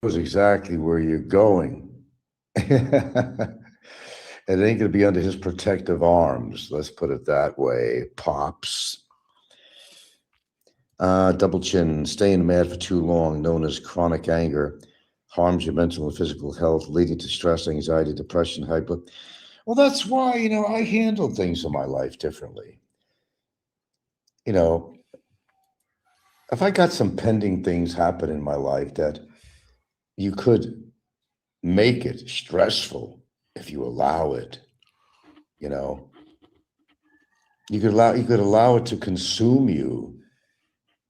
knows exactly where you're going. It ain't going to be under his protective arms. Let's put it that way, Pops. Double chin, staying mad for too long, known as chronic anger, harms your mental and physical health, leading to stress, anxiety, depression, hyper. Well, that's why, I handle things in my life differently. You know, if I got some pending things happen in my life that you could make it stressful if you allow it, you know, you could allow it to consume you,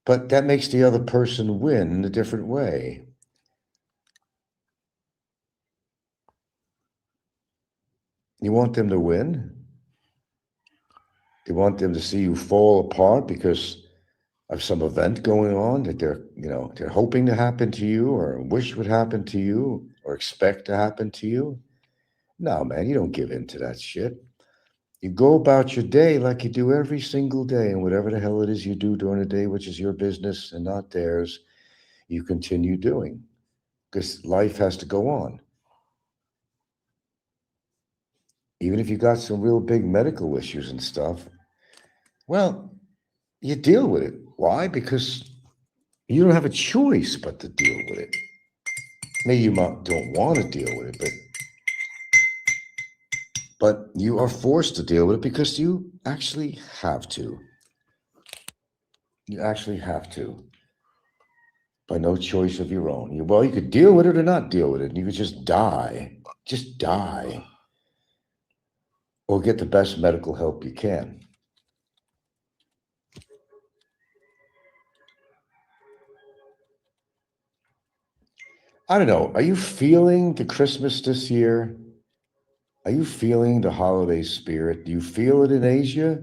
but that makes the other person win in a different way. You want them to win? You want them to see you fall apart because of some event going on that they're hoping to happen to you or wish would happen to you or expect to happen to you? No, man, you don't give in to that shit. You go about your day like you do every single day, and whatever the hell it is you do during the day, which is your business and not theirs, you continue doing because life has to go on. Even if you got some real big medical issues and stuff, well, you deal with it. Why? Because you don't have a choice but to deal with it. Maybe you don't want to deal with it, but you are forced to deal with it because you actually have to. You actually have to, by no choice of your own. Well, you could deal with it or not deal with it. You could just die, or get the best medical help you can. I don't know. Are you feeling the Christmas this year? Are you feeling the holiday spirit? Do you feel it in Asia?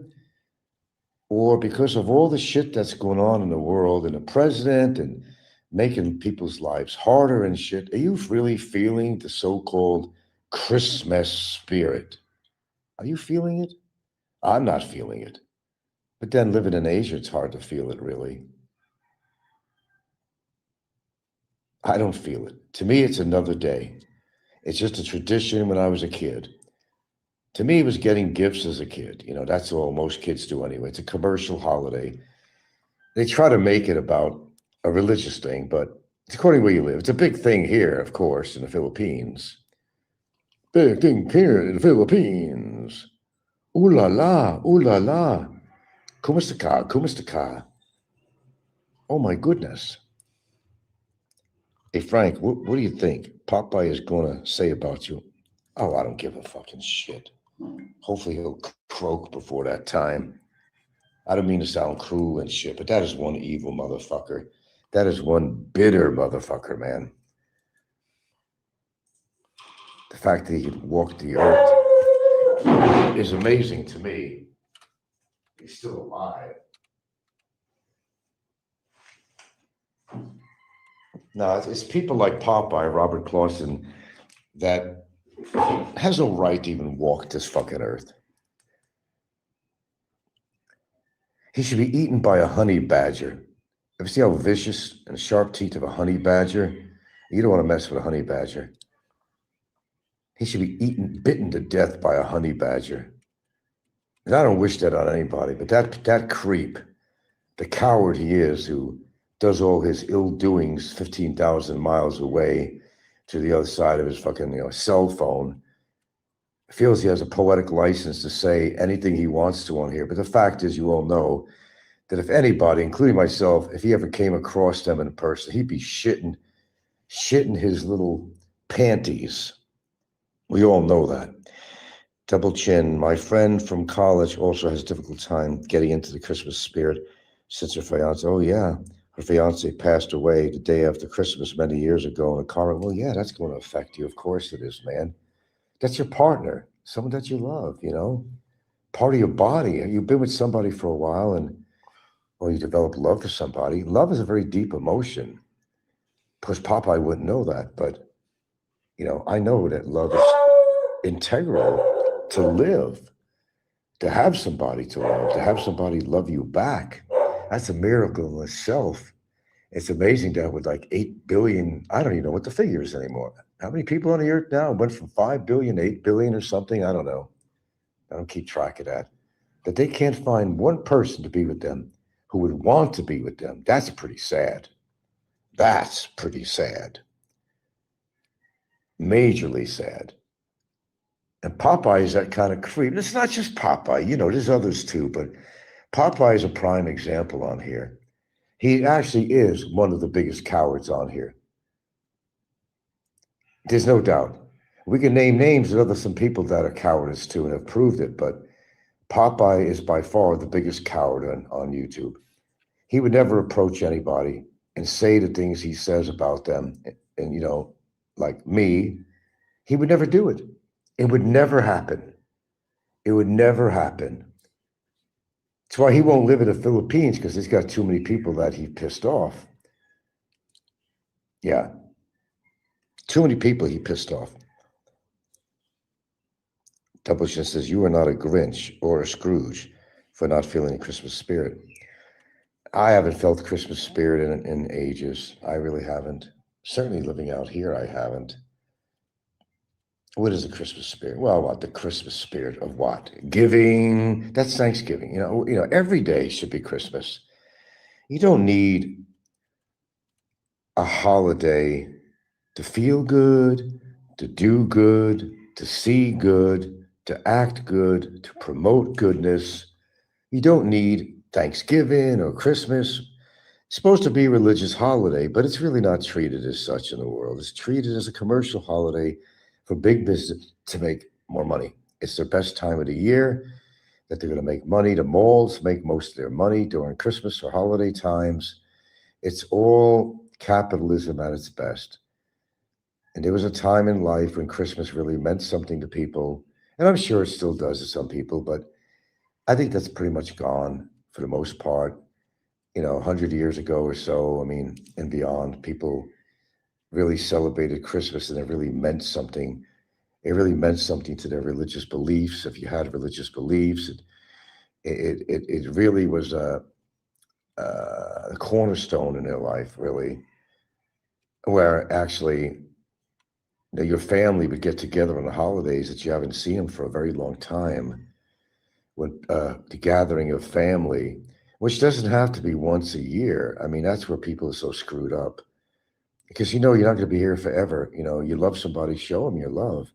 Or because of all the shit that's going on in the world and the president and making people's lives harder and shit, are you really feeling the so called Christmas spirit? Are you feeling it? I'm not feeling it. But then living in Asia, it's hard to feel it really. I don't feel it. To me, it's another day. It's just a tradition when I was a kid. To me, it was getting gifts as a kid. That's all most kids do anyway. It's a commercial holiday. They try to make it about a religious thing, but it's according to where you live. It's a big thing here, of course, in the Philippines. Big thing here in the Philippines. Ooh la la, ooh la la. Kumusta ka, kumusta ka. Oh my goodness. Hey, Frank, what do you think Popeye is going to say about you? Oh, I don't give a fucking shit. Hopefully he'll croak before that time. I don't mean to sound cruel and shit, but that is one evil motherfucker. That is one bitter motherfucker, man. The fact that he could walk the earth is amazing to me. He's still alive. No, it's people like Popeye, Robert Clausen, that has no right to even walk this fucking earth. He should be eaten by a honey badger. Ever see how vicious and sharp teeth of a honey badger? You don't want to mess with a honey badger. He should be bitten to death by a honey badger. And I don't wish that on anybody, but that creep, the coward he is, who does all his ill doings 15,000 miles away to the other side of his fucking cell phone, feels he has a poetic license to say anything he wants to on here. But the fact is, you all know that if anybody, including myself, if he ever came across them in person, he'd be shitting his little panties. We all know that. Double chin. My friend from college also has a difficult time getting into the Christmas spirit since her fiance. Oh yeah, her fiance passed away the day after Christmas many years ago in a car. Well, yeah, that's going to affect you. Of course it is, man. That's your partner, someone that you love. Part of your body. You've been with somebody for a while, and or you develop love for somebody. Love is a very deep emotion. Of course, Popeye wouldn't know that, but I know that love is integral to live, to have somebody to love, to have somebody love you back. That's a miracle in itself. It's amazing that with like 8 billion, I don't even know what the figure is anymore. How many people on the earth now? It went from 5 billion to 8 billion or something. I don't know. I don't keep track of that. That they can't find one person to be with them who would want to be with them. That's pretty sad. That's pretty sad. Majorly sad. And Popeye is that kind of creep. It's not just Popeye, there's others too, but Popeye is a prime example on here. He actually is one of the biggest cowards on here. There's no doubt. We can name names of some people that are cowardice too and have proved it, but Popeye is by far the biggest coward on YouTube. He would never approach anybody and say the things he says about them. And, like me, he would never do it. It would never happen. It would never happen. That's why he won't live in the Philippines, because he's got too many people that he pissed off. Yeah. Too many people he pissed off. Doublechin says, you are not a Grinch or a Scrooge for not feeling the Christmas spirit. I haven't felt Christmas spirit in ages. I really haven't. Certainly living out here, I haven't. What is the Christmas spirit? Well, what? The Christmas spirit of what? Giving. That's Thanksgiving. Every day should be Christmas. You don't need a holiday to feel good, to do good, to see good, to act good, to promote goodness. You don't need Thanksgiving or Christmas. It's supposed to be a religious holiday, but it's really not treated as such in the world. It's treated as a commercial holiday for big business to make more money. It's their best time of the year that they're going to make money. The malls make most of their money during Christmas or holiday times. It's all capitalism at its best. And there was a time in life when Christmas really meant something to people. And I'm sure it still does to some people, but I think that's pretty much gone for the most part. 100 years ago or so, and beyond, people really celebrated Christmas and it really meant something. It really meant something to their religious beliefs. If you had religious beliefs, it really was a cornerstone in their life, really, where actually your family would get together on the holidays that you haven't seen them for a very long time. When the gathering of family, which doesn't have to be once a year. That's where people are so screwed up. Because you're not going to be here forever. You love somebody, show them your love.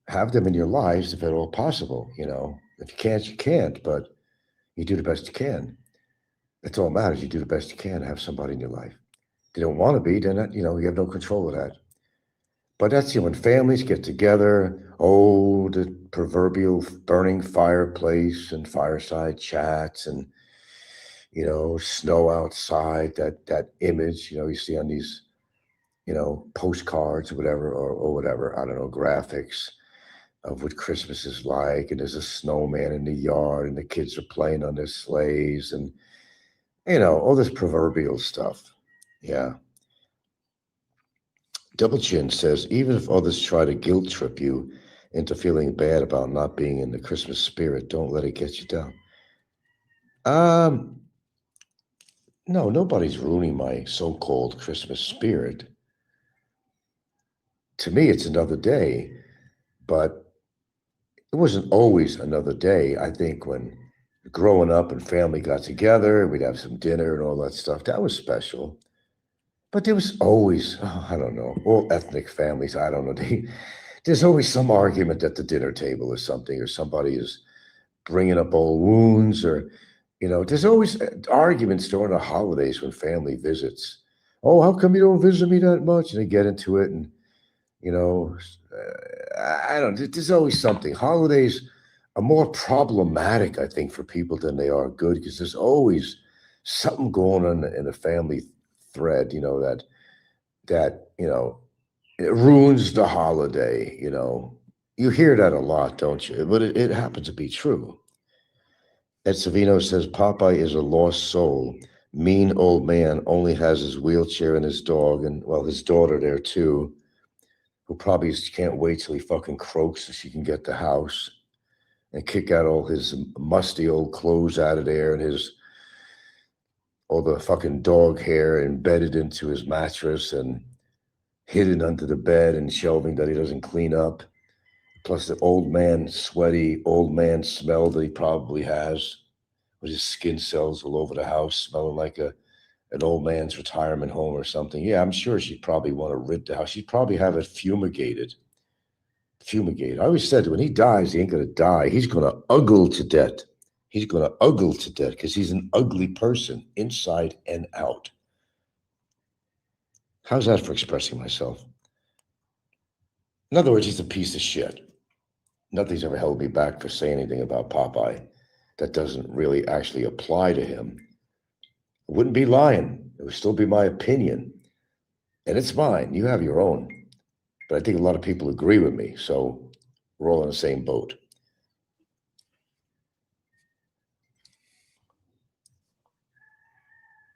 Have them in your lives if at all possible. If you can't, you can't, but you do the best you can. That's all that matters. You do the best you can to have somebody in your life. If they don't want to be, then, you have no control of that. But that's, when families get together, the proverbial burning fireplace and fireside chats and, snow outside, that image, you see on these, postcards or whatever, I don't know, graphics of what Christmas is like. And there's a snowman in the yard and the kids are playing on their sleighs and, all this proverbial stuff. Yeah. Double Chin says, even if others try to guilt trip you into feeling bad about not being in the Christmas spirit, don't let it get you down. No, nobody's ruining my so-called Christmas spirit. To me, it's another day, but it wasn't always another day. I think when growing up and family got together, we'd have some dinner and all that stuff. That was special. But there was always, I don't know, all ethnic families, I don't know. There's always some argument at the dinner table or something, or somebody is bringing up old wounds, or, there's always arguments during the holidays when family visits. Oh, how come you don't visit me that much? And they get into it, and, I don't know. There's always something. Holidays are more problematic, I think, for people than they are good, because there's always something going on in a family thread, that it ruins the holiday. You hear that a lot, don't you? But it happens to be true. Ed Savino says Popeye is a lost soul. Mean old man, only has his wheelchair and his dog, and his daughter there too, who probably can't wait till he fucking croaks so she can get the house and kick out all his musty old clothes out of there and his all the fucking dog hair embedded into his mattress and hidden under the bed and shelving that he doesn't clean up. Plus the sweaty old man smell that he probably has, with his skin cells all over the house, smelling like an old man's retirement home or something. Yeah, I'm sure she'd probably want to rid the house. She'd probably have it fumigated. Fumigated. I always said when he dies, he ain't gonna die. He's gonna uggle to death. He's gonna uggle to death because he's an ugly person inside and out. How's that for expressing myself? In other words, he's a piece of shit. Nothing's ever held me back for saying anything about Popeye that doesn't really actually apply to him. I wouldn't be lying. It would still be my opinion. And it's mine. You have your own. But I think a lot of people agree with me. So we're all in the same boat.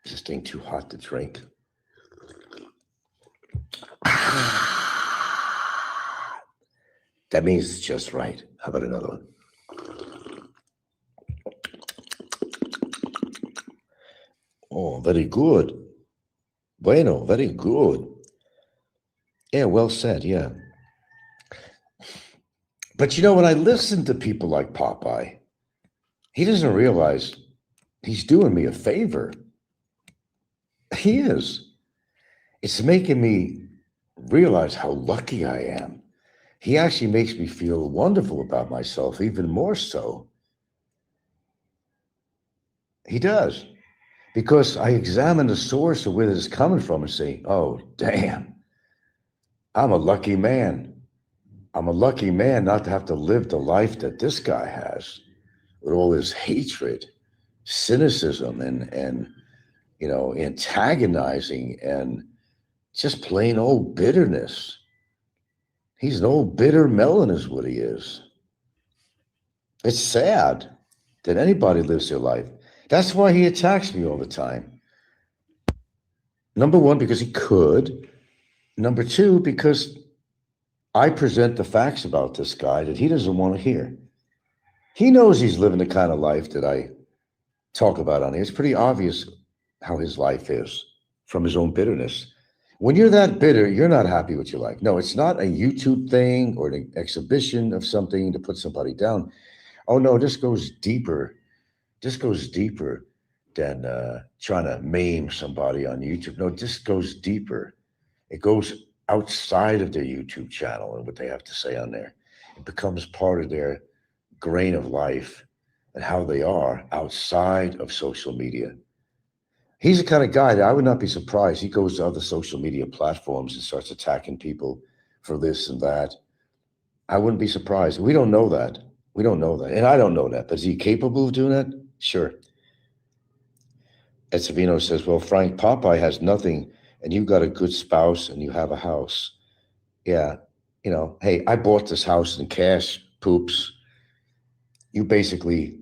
Is this thing too hot to drink? That means it's just right. How about another one? Oh, very good. Bueno, very good. Yeah, well said, yeah. But you know, when I listen to people like Popeye, he doesn't realize he's doing me a favor. He is. It's making me realize how lucky I am. He actually makes me feel wonderful about myself, even more so. He does. Because I examine the source of where this is coming from and say, oh, damn, I'm a lucky man. I'm a lucky man not to have to live the life that this guy has with all his hatred, cynicism, and antagonizing and just plain old bitterness. He's an old bitter melon is what he is. It's sad that anybody lives their life. That's why he attacks me all the time. Number one, because he could. Number two, because I present the facts about this guy that he doesn't want to hear. He knows he's living the kind of life that I talk about on here. It's pretty obvious how his life is from his own bitterness. When you're that bitter, you're not happy with your life. No, it's not a YouTube thing or an exhibition of something to put somebody down. Oh, no, this goes deeper. This goes deeper than trying to maim somebody on YouTube. No, this goes deeper. It goes outside of their YouTube channel and what they have to say on there. It becomes part of their grain of life and how they are outside of social media. He's the kind of guy that I would not be surprised. He goes to other social media platforms and starts attacking people for this and that. I wouldn't be surprised. We don't know that. We don't know that. And I don't know that. But is he capable of doing that? Sure. Ed Savino says, well, Frank, Popeye has nothing and you got a good spouse and you have a house. Yeah. Hey, I bought this house in cash, poops. You basically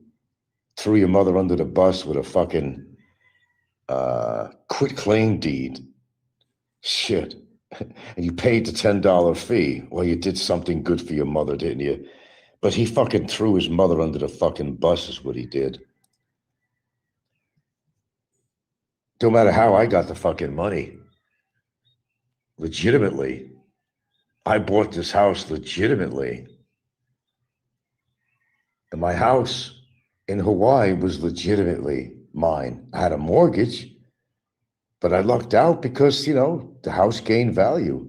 threw your mother under the bus with a fucking quit claim deed. Shit. And you paid the $10 fee. Well, you did something good for your mother, didn't you? But he fucking threw his mother under the fucking bus is what he did. No matter how I got the fucking money. Legitimately. I bought this house legitimately. And my house in Hawaii was legitimately mine. I had a mortgage, but I lucked out because, the house gained value.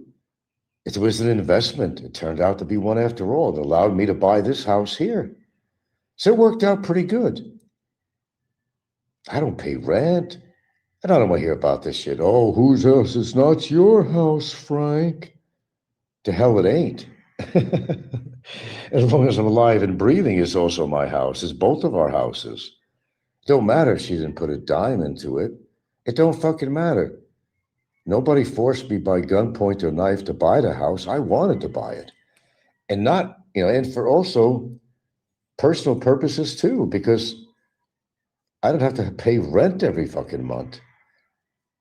It was an investment. It turned out to be one after all. It allowed me to buy this house here. So it worked out pretty good. I don't pay rent. And I don't want to hear about this shit. Oh, whose house? It's not your house, Frank. The hell it ain't. As long as I'm alive and breathing, it's also my house. It's both of our houses. It don't matter if she didn't put a dime into it. It don't fucking matter. Nobody forced me by gunpoint or knife to buy the house. I wanted to buy it. And not, and for also personal purposes too, because I don't have to pay rent every fucking month.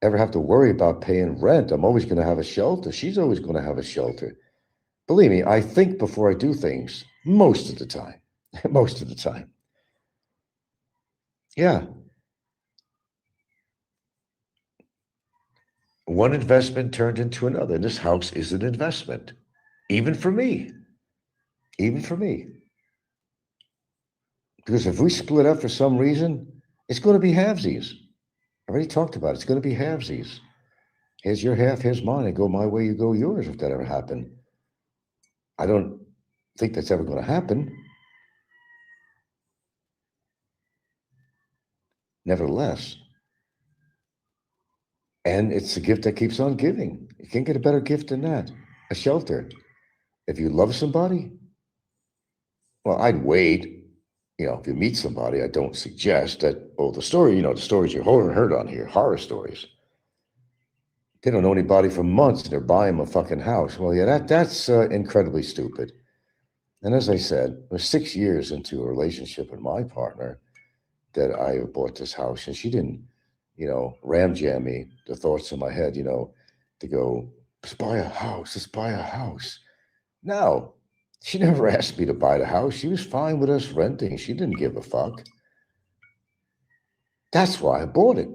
Ever have to worry about paying rent. I'm always going to have a shelter. She's always going to have a shelter. Believe me, I think before I do things most of the time. Most of the time. Yeah. One investment turned into another. And this house is an investment, even for me. Even for me. Because if we split up for some reason, it's going to be halvesies. I already talked about it. It's going to be halvesies. Here's your half, here's mine. I go my way, you go yours if that ever happened. I don't think that's ever going to happen. Nevertheless, and it's a gift that keeps on giving. You can't get a better gift than that. A shelter. If you love somebody, well, I'd wait. If you meet somebody, I don't suggest that, the story, the stories you heard on here, horror stories. They don't know anybody for months. They're buying a fucking house. Well, yeah, that's incredibly stupid. And as I said, we're 6 years into a relationship with my partner that I bought this house, and she didn't, ram jam me the thoughts in my head, to go, let's buy a house, let's buy a house. No, she never asked me to buy the house. She was fine with us renting. She didn't give a fuck. That's why I bought it.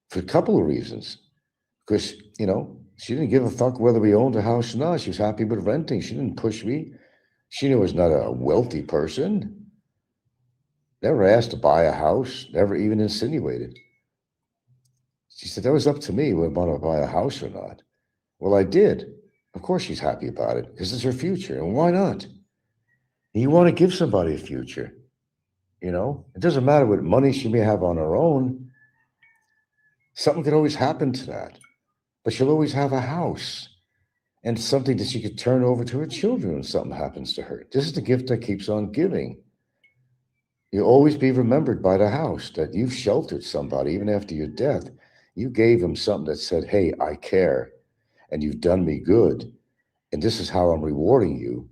For a couple of reasons. Because, she didn't give a fuck whether we owned a house or not. She was happy with renting. She didn't push me. She knew I was not a wealthy person. Never asked to buy a house. Never even insinuated. She said that was up to me whether I want to buy a house or not. Well, I did. Of course she's happy about it because it's her future. And why not? You want to give somebody a future. It doesn't matter what money she may have on her own. Something could always happen to that. But she'll always have a house and something that she could turn over to her children when something happens to her. This is the gift that keeps on giving. You'll always be remembered by the house that you've sheltered somebody even after your death. You gave them something that said, hey, I care, and you've done me good, and this is how I'm rewarding you,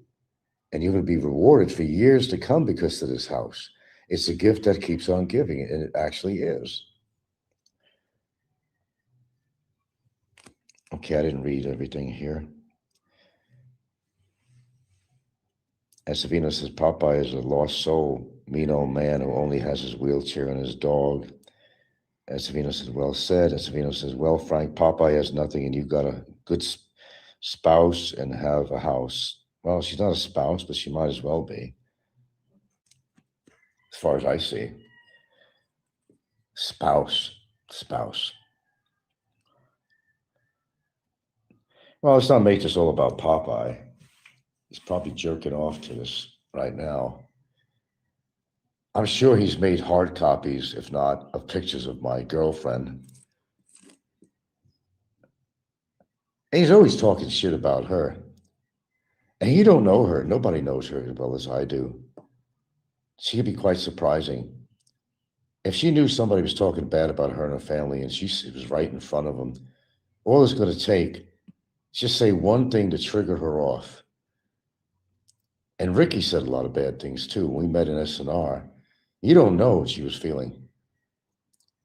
and you're going to be rewarded for years to come because of this house. It's a gift that keeps on giving, and it actually is. Okay, I didn't read everything here. As Savino says, Popeye is a lost soul, mean old man who only has his wheelchair and his dog. As Savino says, well said. As Savino says, well, Frank, Popeye has nothing and you've got a good spouse and have a house. Well, she's not a spouse, but she might as well be, as far as I see. Spouse. Well, let's not make this all about Popeye. He's probably jerking off to this right now. I'm sure he's made hard copies, if not, of pictures of my girlfriend. And he's always talking shit about her. And you don't know her. Nobody knows her as well as I do. She could be quite surprising. If she knew somebody was talking bad about her and her family and she was right in front of them, all it's going to take is just say one thing to trigger her off. And Ricky said a lot of bad things too. When we met in SNR, you don't know what she was feeling.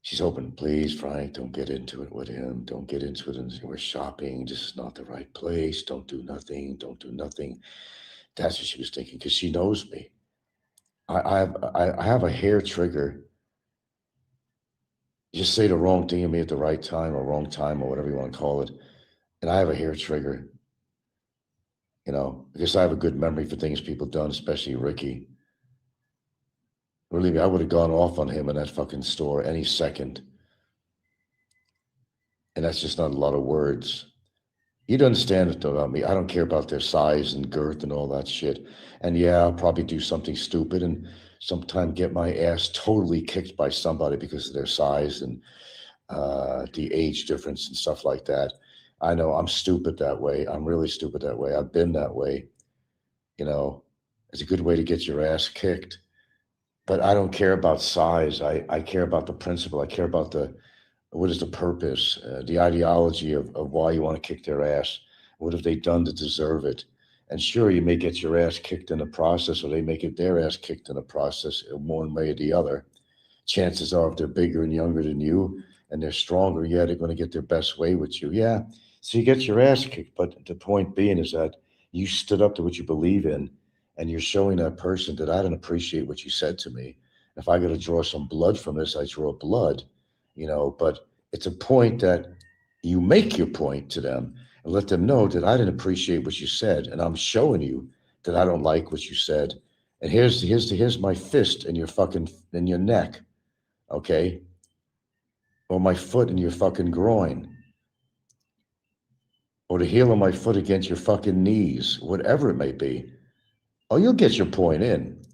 She's hoping, please, Frank, don't get into it with him. Don't get into it. And we're shopping. This is not the right place. Don't do nothing. Don't do nothing. That's what she was thinking because she knows me. I have a hair trigger. You just say the wrong thing to me at the right time or wrong time or whatever you want to call it. And I have a hair trigger, because I have a good memory for things people done, especially Ricky. Believe me, I would have gone off on him in that fucking store any second. And that's just not a lot of words. You'd understand it about me. I don't care about their size and girth and all that shit. And yeah, I'll probably do something stupid and sometime get my ass totally kicked by somebody because of their size and the age difference and stuff like that. I know I'm stupid that way. I'm really stupid that way. I've been that way. It's a good way to get your ass kicked. But I don't care about size. I care about the principle. I care about what is the purpose, the ideology of why you want to kick their ass. What have they done to deserve it? And sure, you may get your ass kicked in the process, or they may get their ass kicked in the process in one way or the other. Chances are, if they're bigger and younger than you and they're stronger, yeah, they're going to get their best way with you. Yeah. So you get your ass kicked. But the point being is that you stood up to what you believe in, and you're showing that person that I didn't appreciate what you said to me. If I got to draw some blood from this, I draw blood, but It's a point that you make your point to them and let them know that I didn't appreciate what you said, and I'm showing you that I don't like what you said. And here's my fist in your fucking in your neck, okay? Or my foot in your fucking groin, or the heel of my foot against your fucking knees, whatever it may be. Oh, you'll get your point in.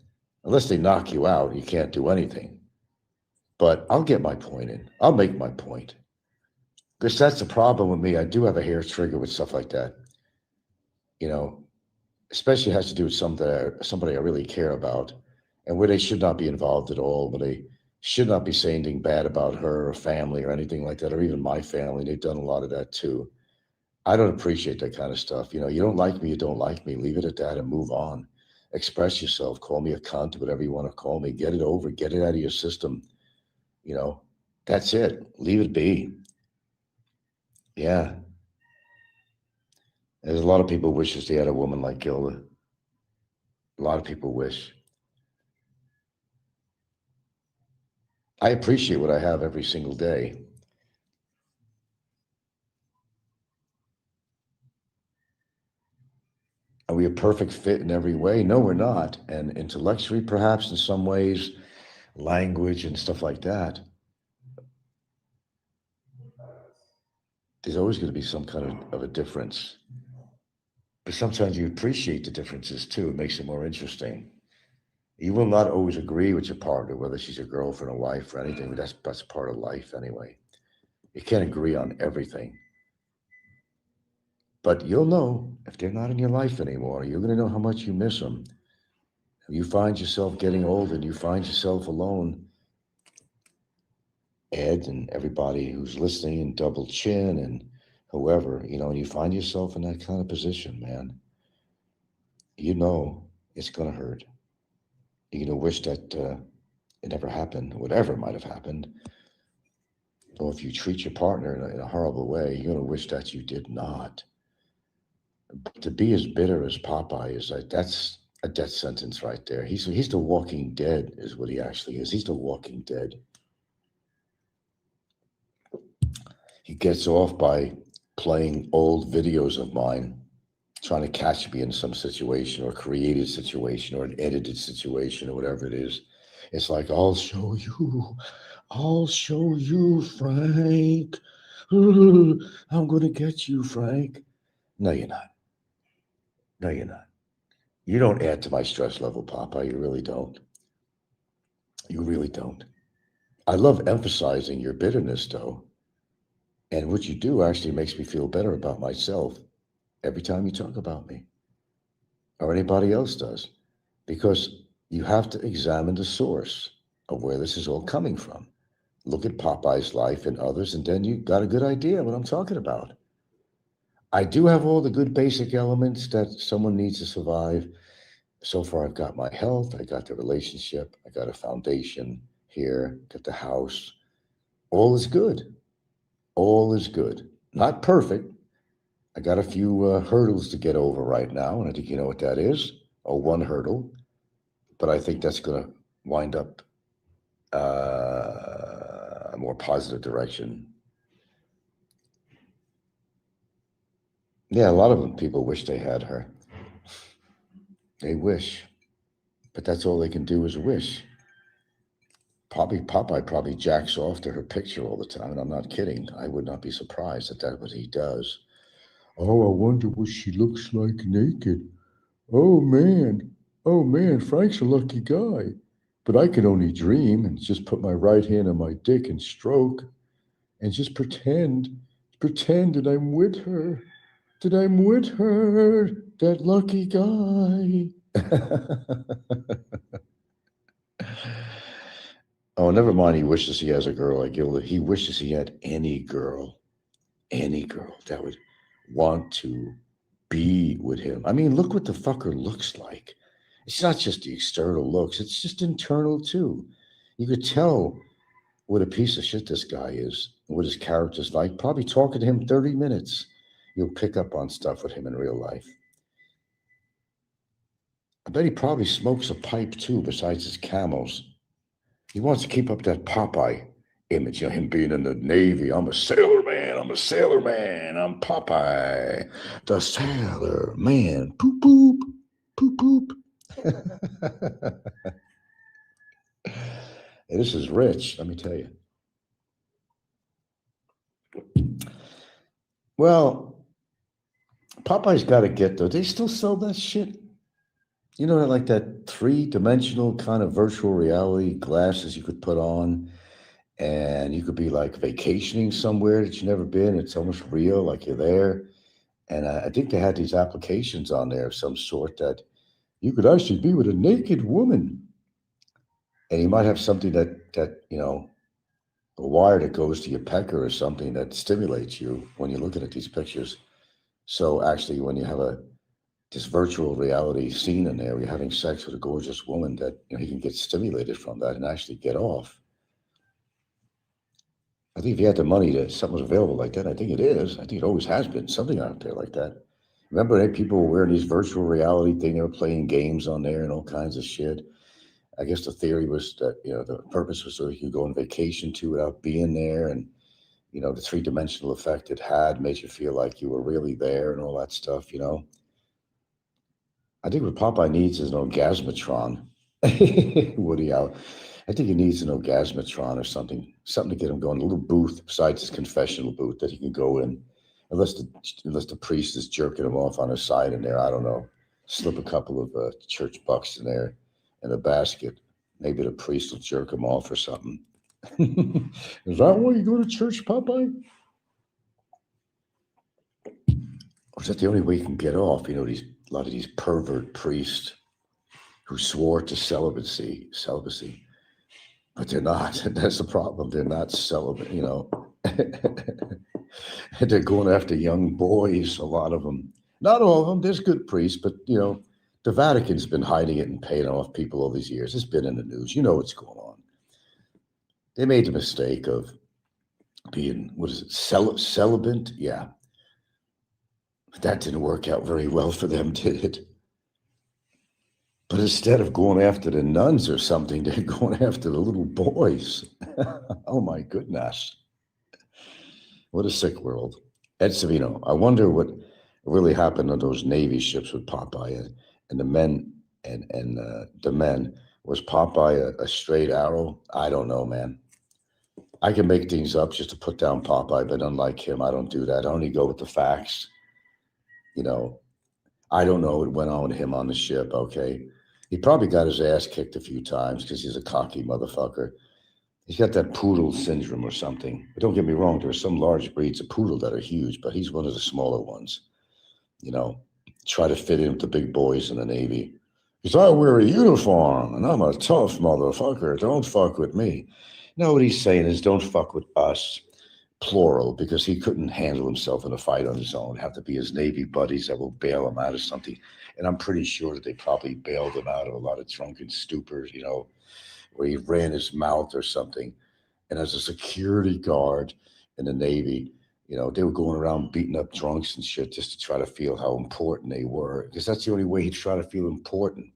Unless they knock you out, you can't do anything. But I'll get my point in. I'll make my point. Because that's the problem with me. I do have a hair trigger with stuff like that. You know, especially has to do with somebody I really care about, and where they should not be involved at all, where they should not be saying anything bad about her or family or anything like that, or even my family. They've done a lot of that too. I don't appreciate that kind of stuff. You know, you don't like me, you don't like me. Leave it at that and move on. Express yourself. Call me a cunt, whatever you want to call me. Get it over. Get it out of your system. You know, that's it. Leave it be. Yeah. There's a lot of people wishes they had a woman like Gilda. A lot of people wish. I appreciate what I have every single day. Are we a perfect fit in every way? No, we're not. And intellectually, perhaps in some ways, language and stuff like that. There's always going to be some kind of a difference. But sometimes you appreciate the differences too. It makes it more interesting. You will not always agree with your partner, whether she's your girlfriend or wife or anything. But that's part of life anyway. You can't agree on everything. But you'll know if they're not in your life anymore. You're going to know how much you miss them. If you find yourself getting old and you find yourself alone, Ed and everybody who's listening, and Double Chin and whoever, you know, and you find yourself in that kind of position, man, you know it's going to hurt. You're going to wish that it never happened, whatever might have happened. Or if you treat your partner in a horrible way, you're going to wish that you did not. But to be as bitter as Popeye is, like, that's a death sentence right there. He's the Walking Dead, is what he actually is. He's the Walking Dead. He gets off by playing old videos of mine, trying to catch me in some situation or created situation or an edited situation or whatever it is. It's like, I'll show you, Frank. I'm going to get you, Frank. No, you're not. No, you're not. You don't add to my stress level, Papa. You really don't. You really don't. I love emphasizing your bitterness, though. And what you do actually makes me feel better about myself every time you talk about me or anybody else does, because you have to examine the source of where this is all coming from. Look at Popeye's life and others, and then you got a good idea what I'm talking about. I do have all the good basic elements that someone needs to survive. So far, I've got my health, I got the relationship, I got a foundation here, got the house. All is good. All is good. Not perfect. I got a few hurdles to get over right now, and I think you know what that is. Oh, one hurdle. But I think that's going to wind up a more positive direction. Yeah, a lot of them, people wish they had her. They wish. But that's all they can do is wish. Popeye probably jacks off to her picture all the time, and I'm not kidding. I would not be surprised that that's what he does. Oh, I wonder what she looks like naked. Oh man, Frank's a lucky guy. But I can only dream and just put my right hand on my dick and stroke and just pretend that I'm with her, that lucky guy. Oh, never mind. He wishes he has a girl like Gilda. He wishes he had any girl that would want to be with him. I mean, look what the fucker looks like. It's not just the external looks, it's just internal too. You could tell what a piece of shit this guy is, what his character's like. Probably talking to him 30 minutes, you'll pick up on stuff with him in real life. I bet he probably smokes a pipe too, besides his camels. He wants to keep up that Popeye image, him being in the Navy. I'm a sailor man. I'm a sailor man. I'm Popeye, the sailor man. Poop, poop, poop, poop. Hey, this is rich, let me tell you. Well, Popeye's got to get, though. They still sell that shit. Like that three-dimensional kind of virtual reality glasses you could put on, and you could be like vacationing somewhere that you've never been. It's almost real, like you're there. And I think they had these applications on there of some sort that you could actually be with a naked woman. And you might have something that a wire that goes to your pecker or something that stimulates you when you're looking at these pictures. So actually, when you have this virtual reality scene in there, where you're having sex with a gorgeous woman, that he can get stimulated from that and actually get off. I think if you had the money that something was available like that, I think it is. I think it always has been something out there like that. Remember, people were wearing these virtual reality thing. They were playing games on there and all kinds of shit. I guess the theory was that the purpose was so you could go on vacation to without being there, and the three-dimensional effect it had made you feel like you were really there and all that stuff. I think what Popeye needs is an orgasmatron. Woody out. I think he needs an orgasmatron or something to get him going. A little booth besides his confessional booth that he can go in, unless the priest is jerking him off on his side in there. I don't know. Slip a couple of church bucks in there in a basket. Maybe the priest will jerk him off or something. Is that why you go to church, Popeye? Or is that the only way you can get off? A lot of these pervert priests who swore to celibacy, but they're not. That's the problem. They're not celibate, They're going after young boys, a lot of them. Not all of them. There's good priests, but, the Vatican's been hiding it and paying off people all these years. It's been in the news. You know what's going on. They made the mistake of being, what is it, celibate? Yeah. That didn't work out very well for them, did it? But instead of going after the nuns or something, they're going after the little boys. Oh, my goodness. What a sick world. Ed Savino, I wonder what really happened on those Navy ships with Popeye and the men and the men. Was Popeye a straight arrow? I don't know, man. I can make things up just to put down Popeye, but unlike him, I don't do that. I only go with the facts. I don't know what went on with him on the ship, okay? He probably got his ass kicked a few times because he's a cocky motherfucker. He's got that poodle syndrome or something. But don't get me wrong, there are some large breeds of poodle that are huge, but he's one of the smaller ones. Try to fit in with the big boys in the Navy. Because I wear a uniform and I'm a tough motherfucker. Don't fuck with me. No, what he's saying is don't fuck with us, plural, because he couldn't handle himself in a fight on his own. It'd have to be his Navy buddies that will bail him out of something. And I'm pretty sure that they probably bailed him out of a lot of drunken stupors, where he ran his mouth or something. And as a security guard in the Navy, they were going around beating up drunks and shit just to try to feel how important they were. Because that's the only way he'd try to feel important.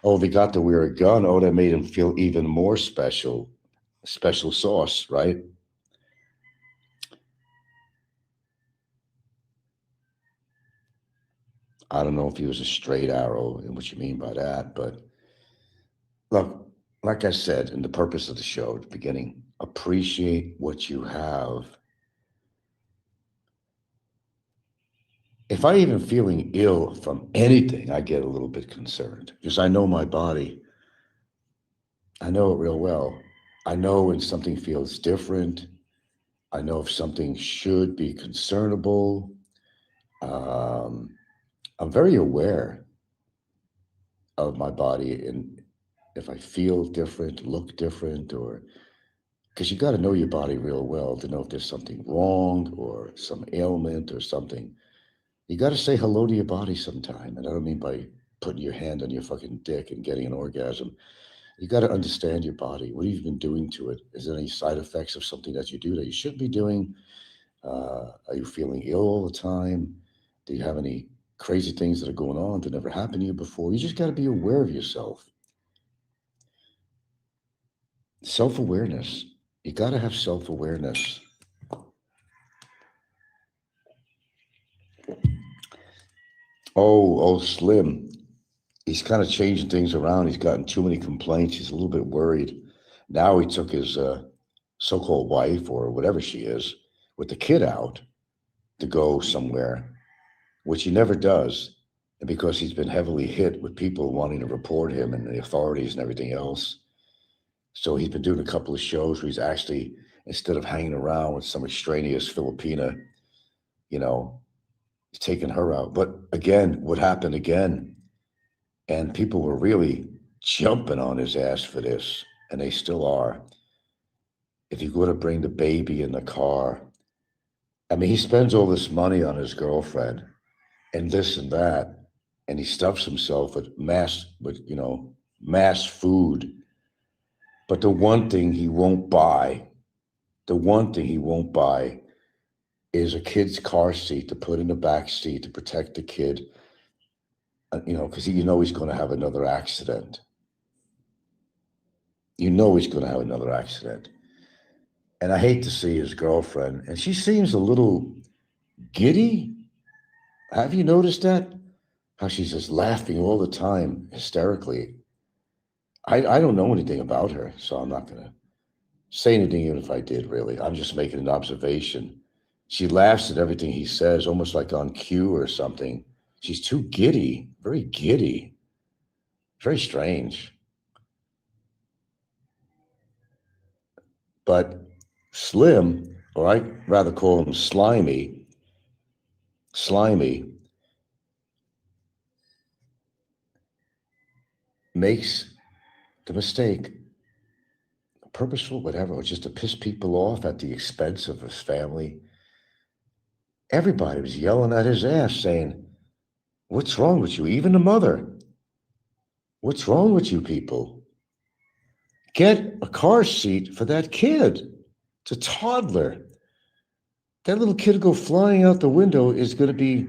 Oh, they got to wear a gun. Oh, that made him feel even more special. Special sauce, right? I don't know if he was a straight arrow and what you mean by that, but look, like I said, in the purpose of the show at the beginning, appreciate what you have. If I even feeling ill from anything, I get a little bit concerned because I know my body. I know it real well. I know when something feels different. I know if something should be concernable. Um, I'm very aware of my body and if I feel different, look different, or because you got to know your body real well to know if there's something wrong or some ailment or something. You got to say hello to your body sometime. And I don't mean by putting your hand on your fucking dick and getting an orgasm. You got to understand your body. What have you been doing to it? Is there any side effects of something that you do that you should be doing? Are you feeling ill all the time? Do you have any crazy things that are going on that never happened to you before? You just got to be aware of yourself. Self-awareness. You got to have self-awareness. Oh, Slim. He's kind of changing things around. He's gotten too many complaints. He's a little bit worried. Now he took his so-called wife or whatever she is with the kid out to go somewhere, which he never does. And because he's been heavily hit with people wanting to report him and the authorities and everything else. So he's been doing a couple of shows where he's actually, instead of hanging around with some extraneous Filipina, you know, he's taking her out. But again, what happened again? And people were really jumping on his ass for this, and they still are. If you're going to bring the baby in the car, I mean, he spends all this money on his girlfriend and this and that, and he stuffs himself with mass food. But the one thing he won't buy, is a kid's car seat to put in the back seat to protect the kid, because he's going to have another accident. He's going to have another accident. And I hate to see his girlfriend, and she seems a little giddy. Have you noticed that? How she's just laughing all the time, hysterically. I don't know anything about her, so I'm not going to say anything even if I did, really. I'm just making an observation. She laughs at everything he says, almost like on cue or something. She's too giddy, very giddy. Very strange. But Slim, or I'd rather call him Slimy, makes the mistake, purposeful, whatever, or just to piss people off at the expense of his family. Everybody was yelling at his ass saying, "What's wrong with you?" Even the mother. "What's wrong with you people? Get a car seat for that kid. It's a toddler. That little kid go flying out the window is going to be,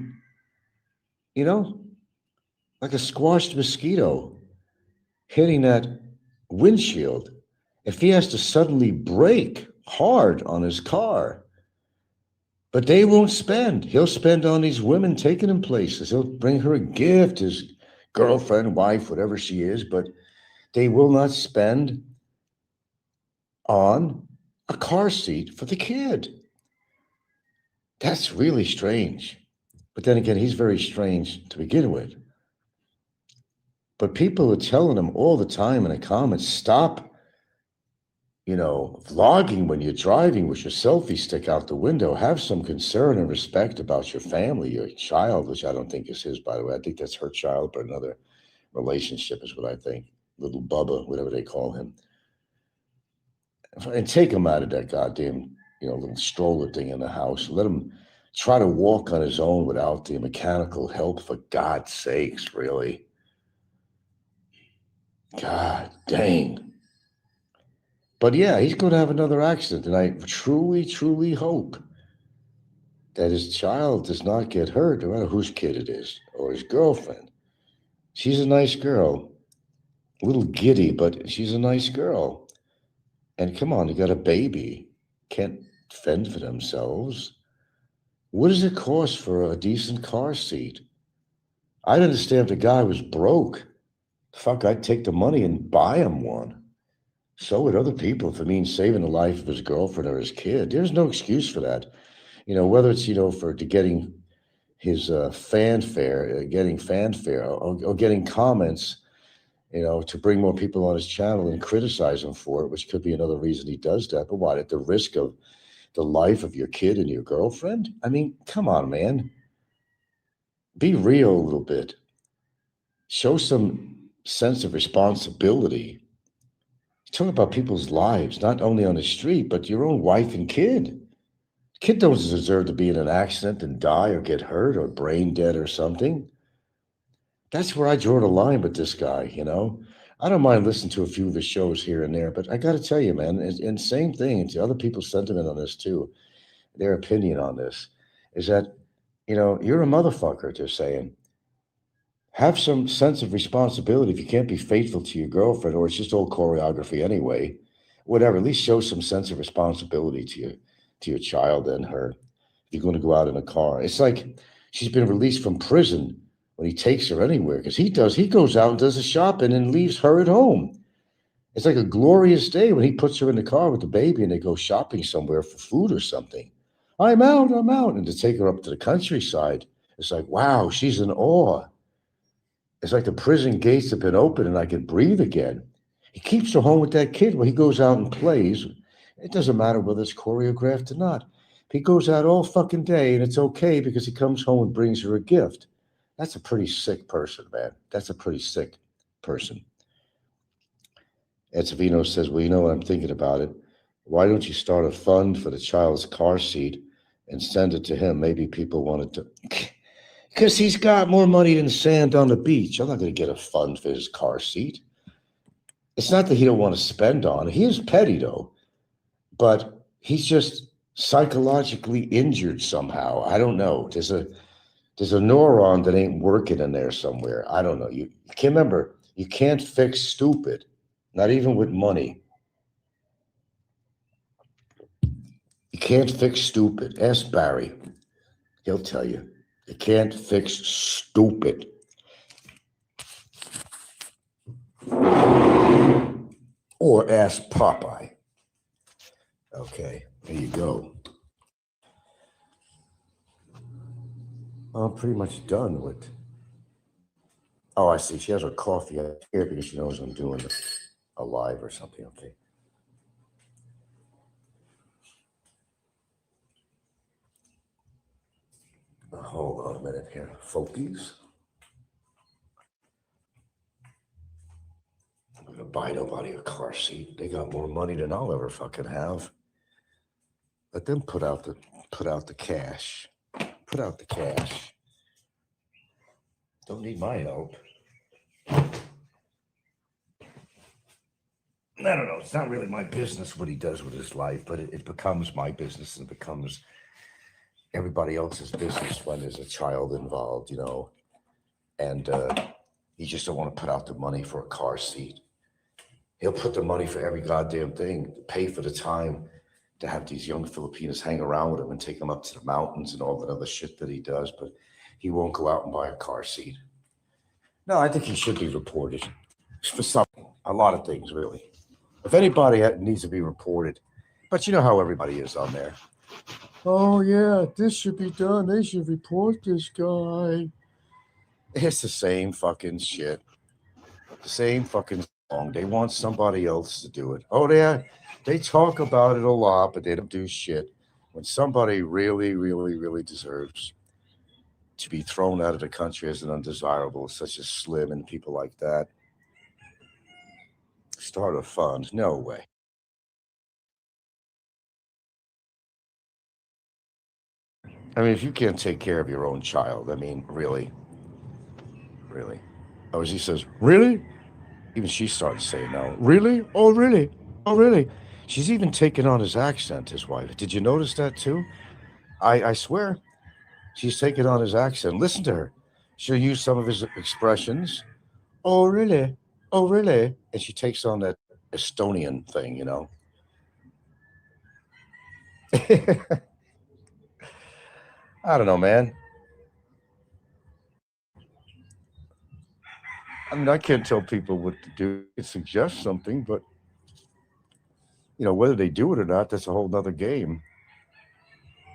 like a squashed mosquito hitting that windshield. If he has to suddenly brake hard on his car, but they won't spend. He'll spend on these women taking him places. He'll bring her a gift, his girlfriend, wife, whatever she is, but they will not spend on a car seat for the kid. That's really strange. But then again, he's very strange to begin with. But people are telling him all the time in the comments, stop, vlogging when you're driving with your selfie stick out the window. Have some concern and respect about your family, your child, which I don't think is his, by the way. I think that's her child, but another relationship is what I think. Little Bubba, whatever they call him. And take him out of that goddamn, little stroller thing in the house. Let him try to walk on his own without the mechanical help, for God's sakes, really. God dang. But yeah, he's going to have another accident, and I truly, truly hope that his child does not get hurt, no matter whose kid it is, or his girlfriend. She's a nice girl, a little giddy, but she's a nice girl. And come on, you got a baby, can't fend for themselves. What does it cost for a decent car seat? I'd understand if the guy was broke. Fuck, I'd take the money and buy him one. So would other people if it means saving the life of his girlfriend or his kid. There's no excuse for that. Whether it's, for getting his fanfare, or getting comments, to bring more people on his channel and criticize him for it, which could be another reason he does that. But what, at the risk of the life of your kid and your girlfriend? I mean, come on, man. Be real a little bit. Show some sense of responsibility. Talk about people's lives, not only on the street, but your own wife and kid. Kid don't deserve to be in an accident and die or get hurt or brain dead or something. That's where I draw the line with this guy, I don't mind listening to a few of his shows here and there, but I got to tell you, man, and same thing, to other people's sentiment on this too, their opinion on this, is that, you're a motherfucker, they're saying. Have some sense of responsibility if you can't be faithful to your girlfriend, or it's just all choreography anyway. whatever. At least show some sense of responsibility to your child and her. If you're going to go out in a car, it's like she's been released from prison when he takes her anywhere because he goes out and does the shopping and leaves her at home. It's like a glorious day when he puts her in the car with the baby and they go shopping somewhere for food or something. I'm out. And to take her up to the countryside, it's like, wow, she's in awe. It's like the prison gates have been opened and I can breathe again. He keeps her home with that kid when he goes out and plays. It doesn't matter whether it's choreographed or not. He goes out all fucking day and it's okay because he comes home and brings her a gift. That's a pretty sick person, man. That's a pretty sick person. Ed Savino says, well, you know what I'm thinking about it. Why don't you start a fund for the child's car seat and send it to him? Maybe people wanted to. Because he's got more money than sand on the beach. I'm not going to get a fund for his car seat. It's not that he don't want to spend on it. He is petty, though. But he's just psychologically injured somehow. I don't know. There's a neuron that ain't working in there somewhere. I don't know. You can't remember. You can't fix stupid, not even with money. You can't fix stupid. Ask Barry. He'll tell you. You can't fix stupid. Or ask Popeye. Okay, there you go. I'm pretty much done with. Oh, I see. She has her coffee up here because she knows I'm doing a live or something. Okay. Hold on a minute here, folkies. I'm gonna buy nobody a car seat. They got more money than I'll ever fucking have. Let them put out the cash. Put out the cash. Don't need my help. I don't know. It's not really my business what he does with his life, but it becomes my business and it becomes everybody else's business when there's a child involved, you know. And you just don't want to put out the money for a car seat. He'll put the money for every goddamn thing, pay for the time to have these young Filipinos hang around with him and take them up to the mountains and all that other shit that he does, but he won't go out and buy a car seat. No, I think he should be reported for something, a lot of things, really. If anybody needs to be reported, but you know how everybody is on there. Oh, yeah, this should be done. They should report this guy. It's the same fucking shit. The same fucking song. They want somebody else to do it. Oh, they talk about it a lot, but they don't do shit. When somebody really, really, really deserves to be thrown out of the country as an undesirable, such as Slim and people like that, start a fund. No way. I mean, if you can't take care of your own child, I mean, really. Oh, as he says, really? Even she started saying no. Really? Oh, really? Oh, really? She's even taken on his accent, his wife. Did you notice that too? I swear, she's taken on his accent. Listen to her. She'll use some of his expressions. Oh, really? Oh, really? And she takes on that Estonian thing, you know. I don't know, man. I mean, I can't tell people what to do. I suggest something, but you know, whether they do it or not, that's a whole nother game.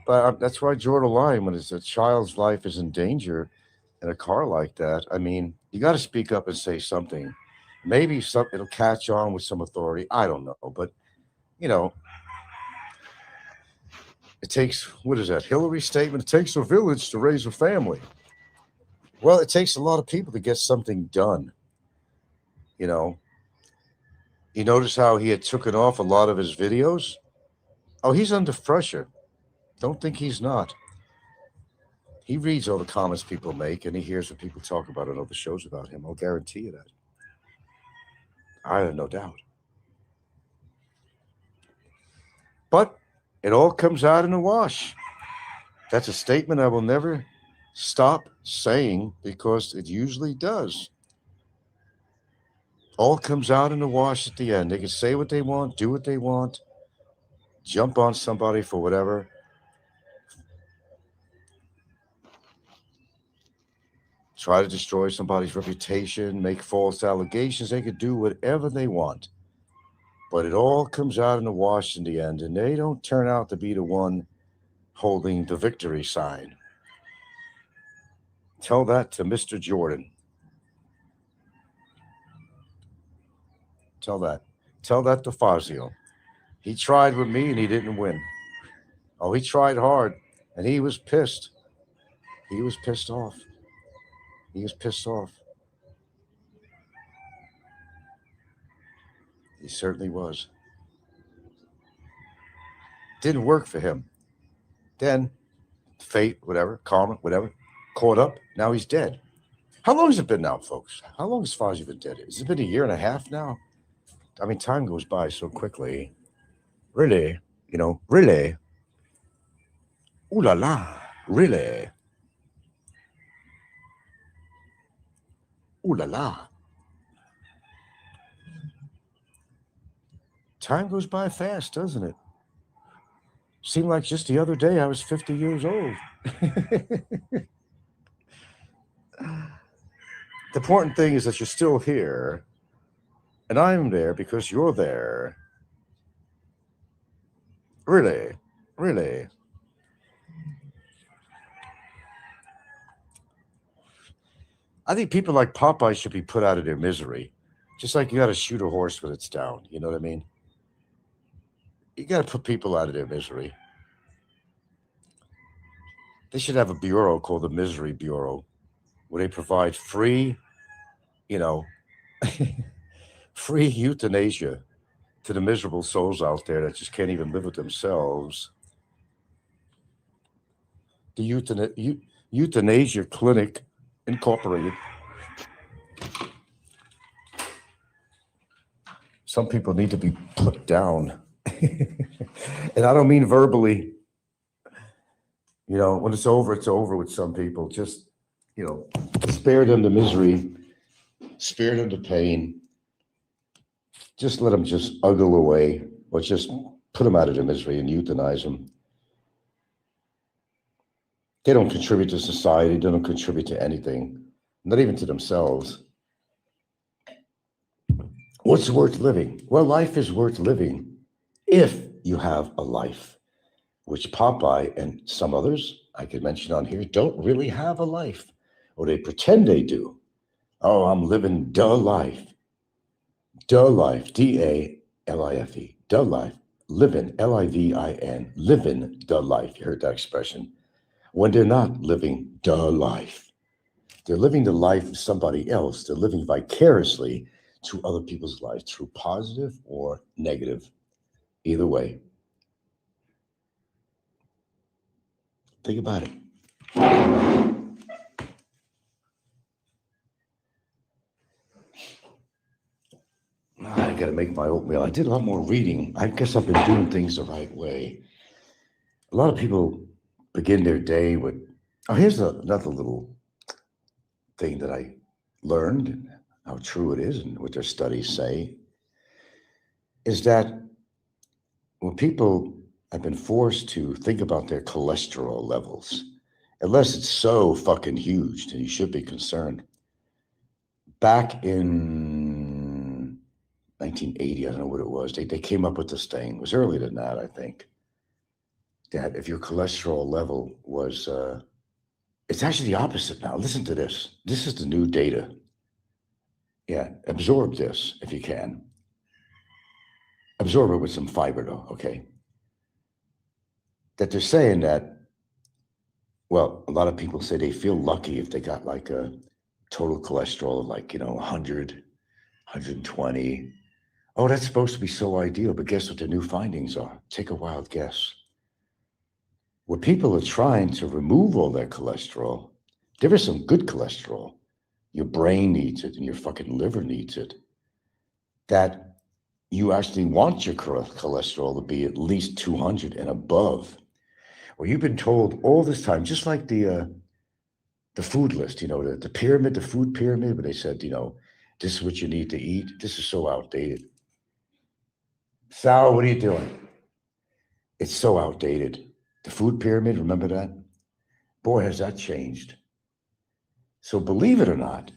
But that's why I draw the line when it's a child's life is in danger in a car like that. I mean, you got to speak up and say something. Maybe it'll catch on with some authority. I don't know, but you know, it takes what is that Hillary's statement? It takes a village to raise a family. Well, it takes a lot of people to get something done. You know, you notice how he had taken off a lot of his videos. Oh, he's under pressure. Don't think he's not. He reads all the comments people make and he hears what people talk about on other shows about him. I'll guarantee you that. I have no doubt. But it all comes out in a wash. That's a statement I will never stop saying because it usually does. All comes out in the wash at the end. They can say what they want, do what they want, jump on somebody for whatever. Try to destroy somebody's reputation, make false allegations. They could do whatever they want. But it all comes out in the wash in the end, and they don't turn out to be the one holding the victory sign. Tell that to Mr. Jordan. Tell that. Tell that to Fazio. He tried with me and he didn't win. Oh, he tried hard and he was pissed. He was pissed off. He was pissed off. He certainly was. Didn't work for him. Then, fate, whatever, karma, whatever, caught up. Now he's dead. How long has it been now, folks? How long has Fazio been dead? Has it been a year and a half now? I mean, time goes by so quickly. Really? Really? Ooh la la. Really? Ooh la la. Time goes by fast, doesn't it? Seemed like just the other day I was 50 years old. The important thing is that you're still here, and I'm there because you're there. Really? Really? I think people like Popeye should be put out of their misery. Just like you got to shoot a horse when it's down. You know what I mean? You got to put people out of their misery. They should have a bureau called the Misery Bureau, where they provide free, free euthanasia to the miserable souls out there that just can't even live with themselves. The Euthanasia Clinic Incorporated. Some people need to be put down. And I don't mean verbally. When it's over with some people. Just, spare them the misery, spare them the pain. Just let them just uggle away, or just put them out of their misery and euthanize them. They don't contribute to society. They don't contribute to anything, not even to themselves. What's worth living? Well, life is worth living if you have a life, which Popeye and some others I could mention on here don't really have a life, or they pretend they do. Oh, I'm living the life. The life, D-A-L-I-F-E, the life, living, L-I-V-I-N, living the life. You heard that expression. When they're not living the life, they're living the life of somebody else. They're living vicariously through other people's lives, through positive or negative. Either way. Think about it. I got to make my oatmeal. I did a lot more reading. I guess I've been doing things the right way. A lot of people begin their day with, here's another little thing that I learned, and how true it is and what their studies say, is that when people have been forced to think about their cholesterol levels, unless it's so fucking huge, then you should be concerned. Back in 1980, I don't know what it was, they came up with this thing. It was earlier than that, I think, that if your cholesterol level was, it's actually the opposite now. Listen to this. This is the new data. Yeah, absorb this if you can. Absorb it with some fiber, though, okay? That they're saying that, well, a lot of people say they feel lucky if they got like a total cholesterol of like, 100, 120. Oh, that's supposed to be so ideal, but guess what the new findings are? Take a wild guess. Where people are trying to remove all that cholesterol, there is some good cholesterol. Your brain needs it and your fucking liver needs it. That you actually want your cholesterol to be at least 200 and above. Well, you've been told all this time, just like the food list, the pyramid, the food pyramid, where they said, This is what you need to eat. This is so outdated. Sal, what are you doing? It's so outdated. The food pyramid, remember that? Boy, has that changed. So believe it or not,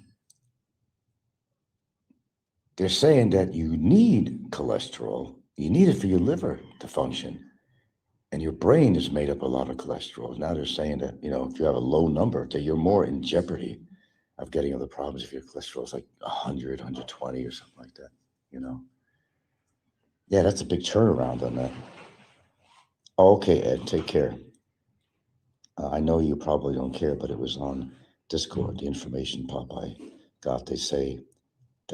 they're saying that you need cholesterol. You need it for your liver to function. And your brain is made up a lot of cholesterol. Now they're saying that, if you have a low number, that you're more in jeopardy of getting other problems if your cholesterol is like 100, 120 or something like that, Yeah, that's a big turnaround on that. Okay, Ed, take care. I know you probably don't care, but it was on Discord, the information Popeye got. They're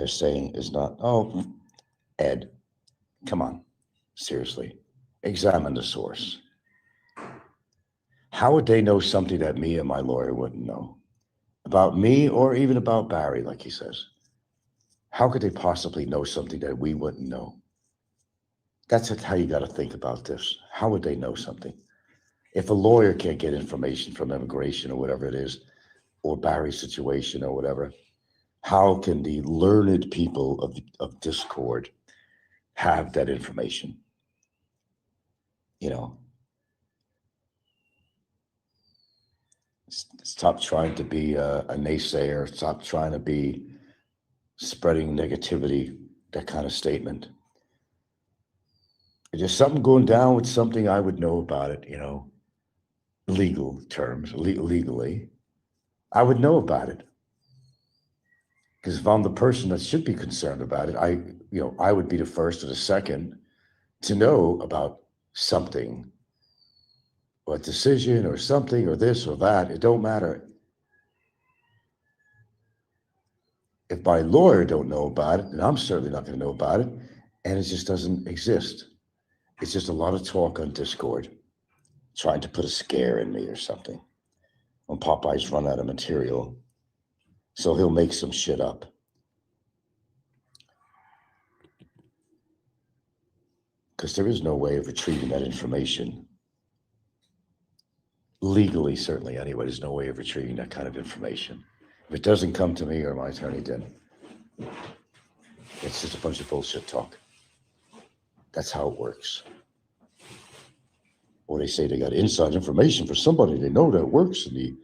saying is not, Ed, come on, seriously, examine the source. How would they know something that me and my lawyer wouldn't know? About me or even about Barry, like he says. How could they possibly know something that we wouldn't know? That's how you got to think about this. How would they know something? If a lawyer can't get information from immigration or whatever it is, or Barry's situation or whatever, how can the learned people of Discord have that information? Stop trying to be a naysayer. Stop trying to be spreading negativity, that kind of statement. If there's something going down with something, I would know about it, legal terms, legally. I would know about it. Because if I'm the person that should be concerned about it, I would be the first or the second to know about something, or a decision or something or this or that. It don't matter. If my lawyer don't know about it, then I'm certainly not going to know about it. And it just doesn't exist. It's just a lot of talk on Discord, trying to put a scare in me or something. When Popeye's run out of material, so he'll make some shit up. Because there is no way of retrieving that information. Legally, certainly, anyway, there's no way of retrieving that kind of information. If it doesn't come to me or my attorney, then it's just a bunch of bullshit talk. That's how it works. Or they say they got inside information for somebody they know that works in the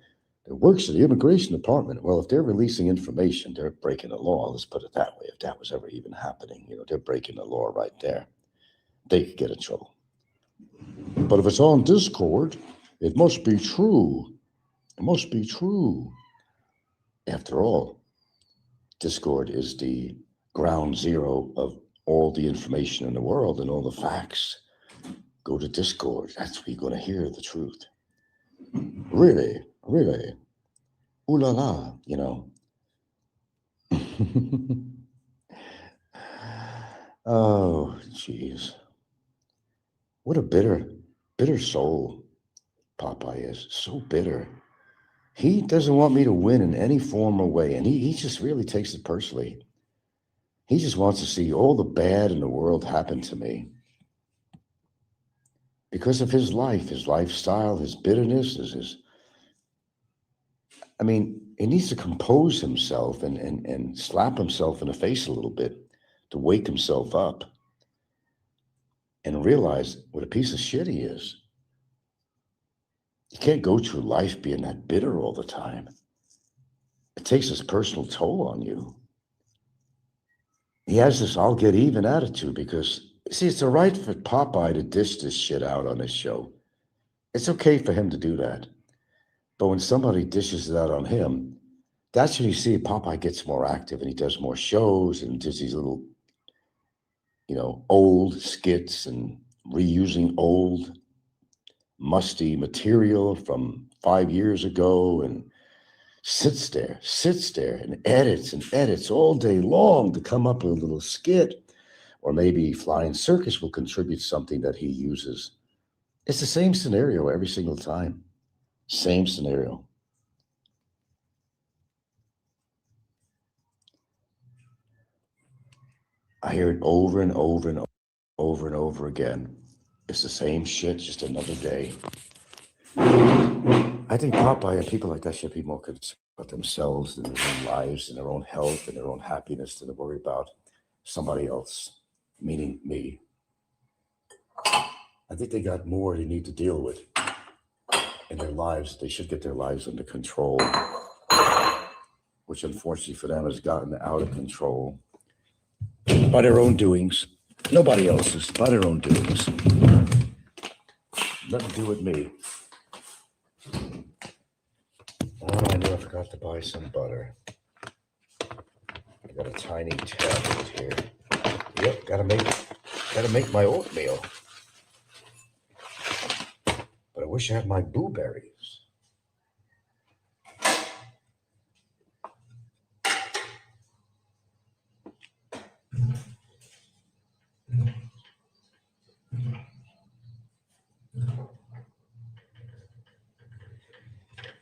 immigration department. Well, if they're releasing information, they're breaking the law. Let's put it that way. If that was ever even happening, they're breaking the law right there. They could get in trouble. But if it's on Discord, it must be true. It must be true. After all, Discord is the ground zero of all the information in the world and all the facts. Go to Discord. That's where you're going to hear the truth. Really, really. Ooh la la, Oh, jeez. What a bitter soul Popeye is. So bitter. He doesn't want me to win in any form or way, and he just really takes it personally. He just wants to see all the bad in the world happen to me. Because of his life, his lifestyle, his bitterness, he needs to compose himself and slap himself in the face a little bit to wake himself up and realize what a piece of shit he is. You can't go through life being that bitter all the time. It takes his personal toll on you. He has this I'll get even attitude because, see, it's all right for Popeye to dish this shit out on his show. It's okay for him to do that. But when somebody dishes it out on him, that's when you see Popeye gets more active and he does more shows and does these little, old skits and reusing old musty material from 5 years ago and sits there and edits all day long to come up with a little skit. Or maybe Flying Circus will contribute something that he uses. It's the same scenario every single time. Same scenario. I hear it over and over and over and over again. It's the same shit, just another day. I think Popeye and people like that should be more concerned about themselves and their own lives and their own health and their own happiness than to worry about somebody else, meaning me. I think they got more they need to deal with in their lives. They should get their lives under control, which unfortunately for them has gotten out of control by their own doings. Nobody else's, by their own doings. Nothing to do with me. Oh, I knew I forgot to buy some butter. I got a tiny tablet here. Yep, gotta make my oatmeal. But I wish I had my blueberries.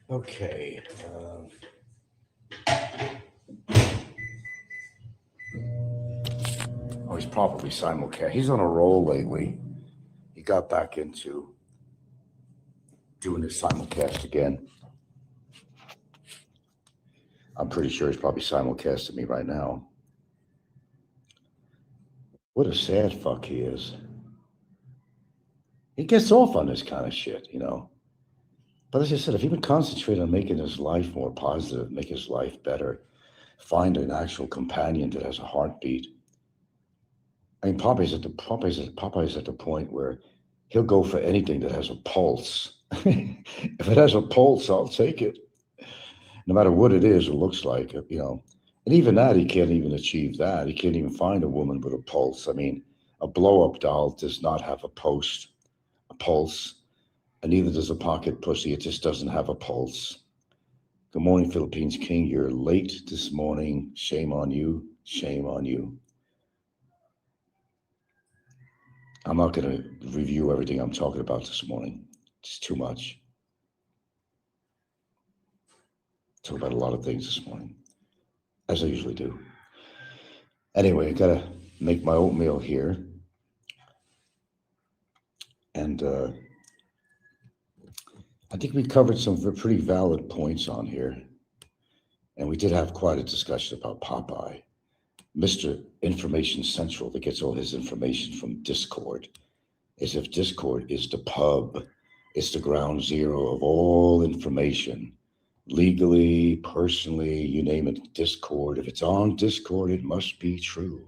Okay. Oh, he's probably simulcast. He's on a roll lately. He got back into doing his simulcast again. I'm pretty sure he's probably simulcasting me right now. What a sad fuck he is. He gets off on this kind of shit, you know. But as I said, if he would concentrate on making his life more positive, make his life better, find an actual companion that has a heartbeat. I mean, Popeye's at the point where he'll go for anything that has a pulse. If it has a pulse, I'll take it. No matter what it is, it looks like, you know. And even that, he can't even achieve that. He can't even find a woman with a pulse. I mean, a blow-up doll does not have a pulse, and neither does a pocket pussy. It just doesn't have a pulse. Good morning, Philippines King. You're late this morning. Shame on you. Shame on you. I'm not going to review everything I'm talking about this morning. It's too much. Talk about a lot of things this morning, as I usually do. Anyway, I got to make my oatmeal here. And I think we covered some pretty valid points on here. And we did have quite a discussion about Popeye, Mr. Information Central that gets all his information from Discord, as if Discord is the pub. It's the ground zero of all information. Legally, personally, you name it, Discord. If it's on Discord, it must be true.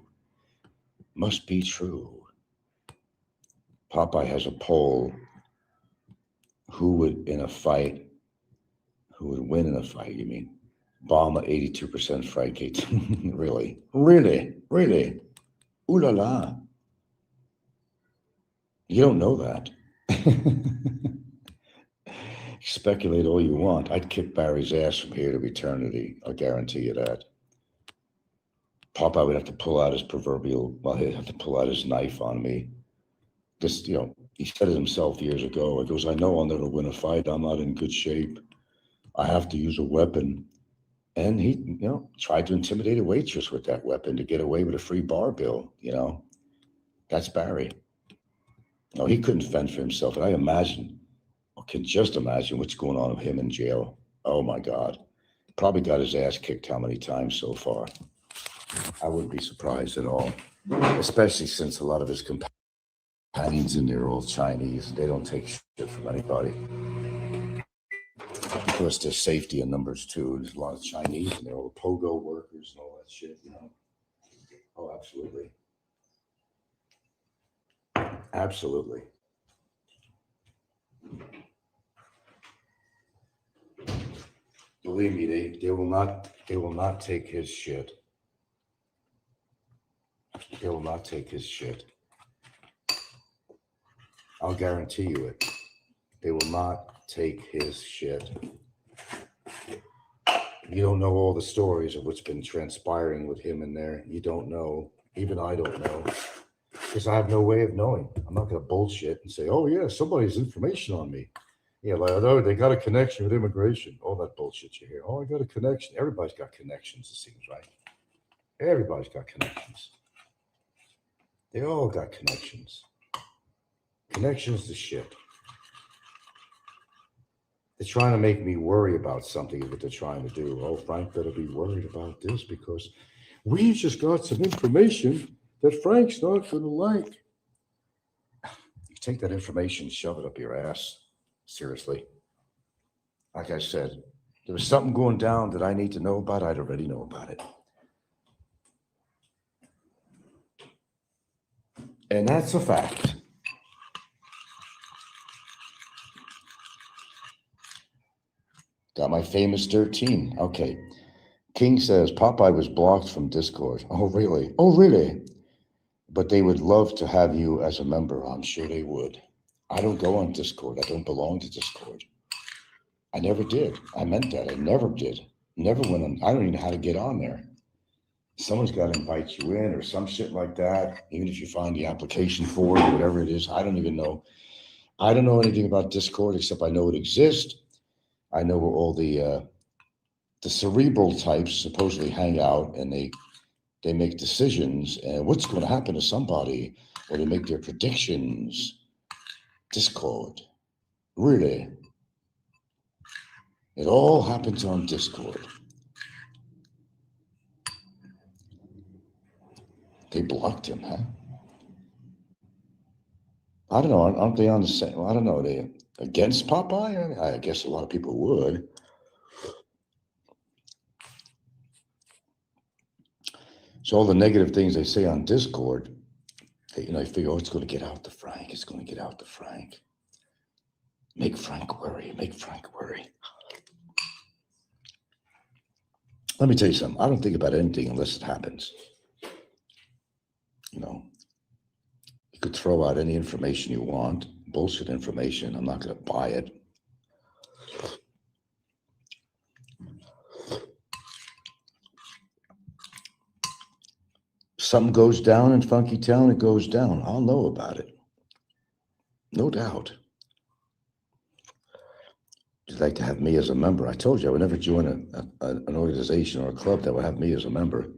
Must be true. Popeye has a poll. Who would win in a fight, you mean? Obama, 82%, Frank, 18. Really? Ooh la la. You don't know that. Speculate all you want. I'd kick Barry's ass from here to eternity. I'll guarantee you that. Popeye would have to pull out his he'd have to pull out his knife on me. Just, you know, he said it himself years ago. He goes, I know I'll never win a fight. I'm not in good shape. I have to use a weapon. And he, you know, tried to intimidate a waitress with that weapon to get away with a free bar bill, you know. That's Barry. No, he couldn't fend for himself. And I can just imagine what's going on with him in jail. Oh my God. Probably got his ass kicked how many times so far? I wouldn't be surprised at all, especially since a lot of his companions in there are all Chinese. They don't take shit from anybody. Of course, there's safety in numbers too. There's a lot of Chinese and they're all pogo workers and all that shit, you know. Oh, absolutely. Absolutely. Believe me, they will not take his shit. They will not take his shit. I'll guarantee you it. They will not take his shit. You don't know all the stories of what's been transpiring with him in there. You don't know. Even I don't know. Because I have no way of knowing. I'm not going to bullshit and say, oh, yeah, somebody's information on me. Yeah, like, oh, they got a connection with immigration. All that bullshit you hear. Oh, I got a connection. Everybody's got connections, it seems, right? Everybody's got connections. They all got connections. Connections to shit. They're trying to make me worry about something is what they're trying to do. Oh, Frank better be worried about this because we've just got some information that Frank's not going to like. You take that information, shove it up your ass. Seriously. Like I said, there was something going down that I need to know about. I'd already know about it. And that's a fact. Got my famous 13. Okay. King says Popeye was blocked from Discord. Oh, really? Oh, really? But they would love to have you as a member. I'm sure they would. I don't go on Discord. I don't belong to Discord. I never did. I meant that. I never did. Never went on. I don't even know how to get on there. Someone's got to invite you in or some shit like that. Even if you find the application for it or whatever it is, I don't even know. I don't know anything about Discord except I know it exists. I know where all the cerebral types supposedly hang out and they make decisions and what's going to happen to somebody, or they make their predictions. Discord. Really? It all happens on Discord. They blocked him, huh? I don't know. Aren't they on the same? Well, I don't know. Are they against Popeye? I guess a lot of people would. So all the negative things they say on Discord, I figure, oh, it's going to get out to Frank. It's going to get out to Frank. Make Frank worry. Make Frank worry. Let me tell you something. I don't think about anything unless it happens. You could throw out any information you want, bullshit information. I'm not going to buy it. Something goes down in Funky Town, it goes down. I'll know about it. No doubt. You'd like to have me as a member. I told you I would never join an organization or a club that would have me as a member.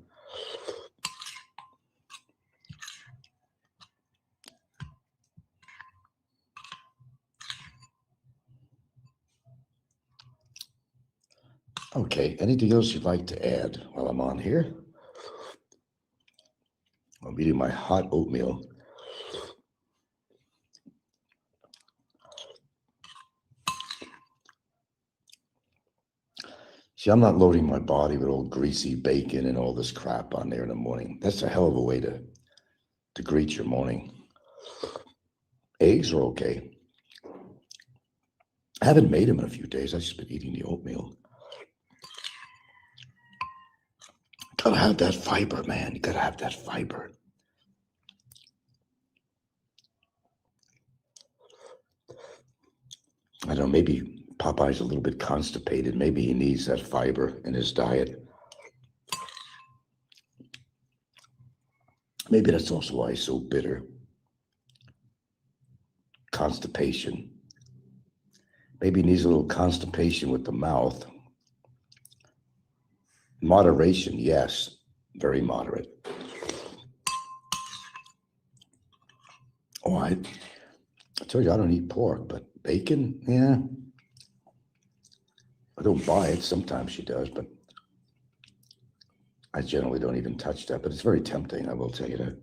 Okay, anything else you'd like to add while I'm on here? I'm eating my hot oatmeal. See, I'm not loading my body with old greasy bacon and all this crap on there in the morning. That's a hell of a way to greet your morning. Eggs are okay. I haven't made them in a few days. I've just been eating the oatmeal. Gotta have that fiber, man. You gotta have that fiber. I don't know, maybe Popeye's a little bit constipated. Maybe he needs that fiber in his diet. Maybe that's also why he's so bitter. Constipation. Maybe he needs a little constipation with the mouth. Moderation, yes. Very moderate. Oh, I told you I don't eat pork, but bacon, yeah. I don't buy it. Sometimes she does, but I generally don't even touch that. But it's very tempting, I will tell you that.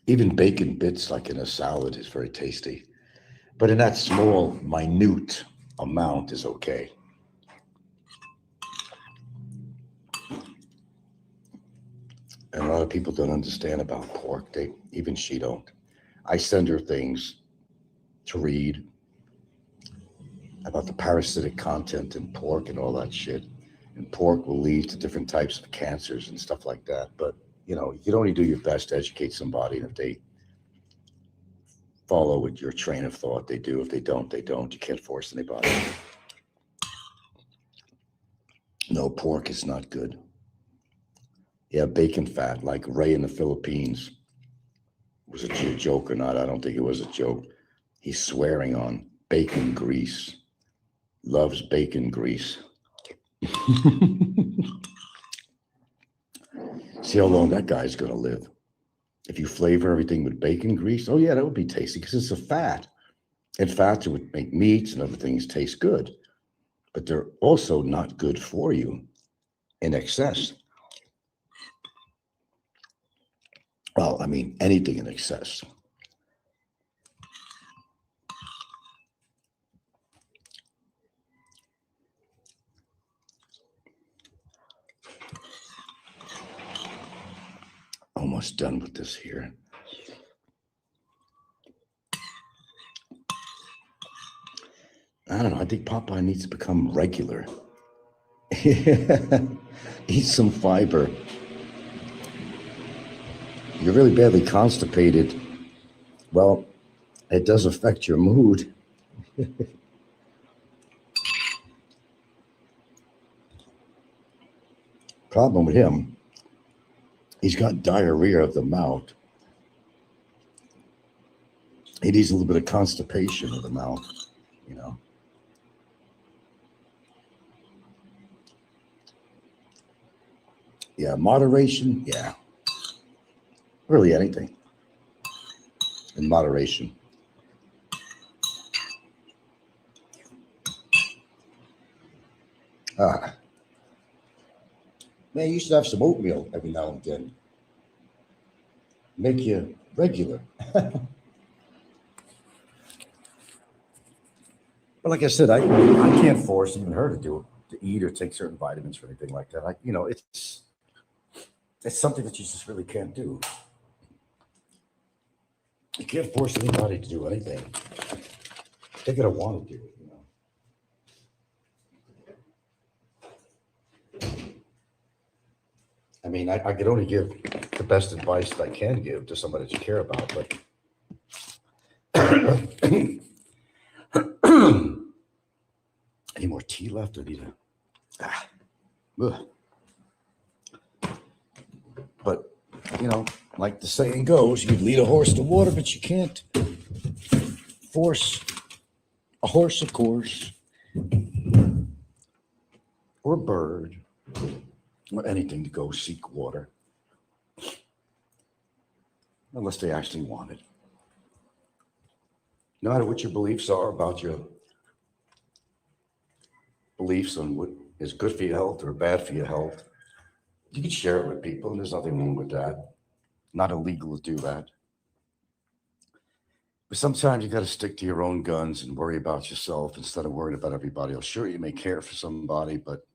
Even bacon bits, like in a salad, is very tasty. But in that small, minute amount is okay. And a lot of people don't understand about pork. Even she don't. I send her things to read about the parasitic content in pork and all that shit. And pork will lead to different types of cancers and stuff like that. But, you can only do your best to educate somebody. And if they follow with your train of thought, they do. If they don't, they don't. You can't force anybody. No, pork is not good. Yeah, bacon fat, like Ray in the Philippines. Was it a joke or not? I don't think it was a joke. He's swearing on bacon grease. Loves bacon grease. See how long that guy's going to live. If you flavor everything with bacon grease, oh yeah, that would be tasty because it's a fat. In fact, it would make meats and other things taste good, but they're also not good for you in excess. Well, I mean, anything in excess. Almost done with this here. I don't know. I think Popeye needs to become regular. Eat some fiber. You're really badly constipated. Well, it does affect your mood. Problem with him, he's got diarrhea of the mouth. He needs a little bit of constipation of the mouth, you know. Yeah, moderation. Yeah, really anything in moderation. Ah, man, you should have some oatmeal every now and then. Make you regular. But like I said, I can't force even her to do it, to eat or take certain vitamins or anything like that. It's something that you just really can't do. You can't force anybody to do anything. They gotta want to do it, you know. I mean, I could only give the best advice that I can give to somebody that you care about, but any more tea left? I need ugh. But like the saying goes, you lead a horse to water, but you can't force a horse, of course, or a bird, or anything to go seek water, unless they actually want it. No matter what your beliefs are about your beliefs on what is good for your health or bad for your health, you can share it with people, and there's nothing wrong with that. Not illegal to do that. But sometimes you got to stick to your own guns and worry about yourself instead of worrying about everybody else. Sure, you may care for somebody, but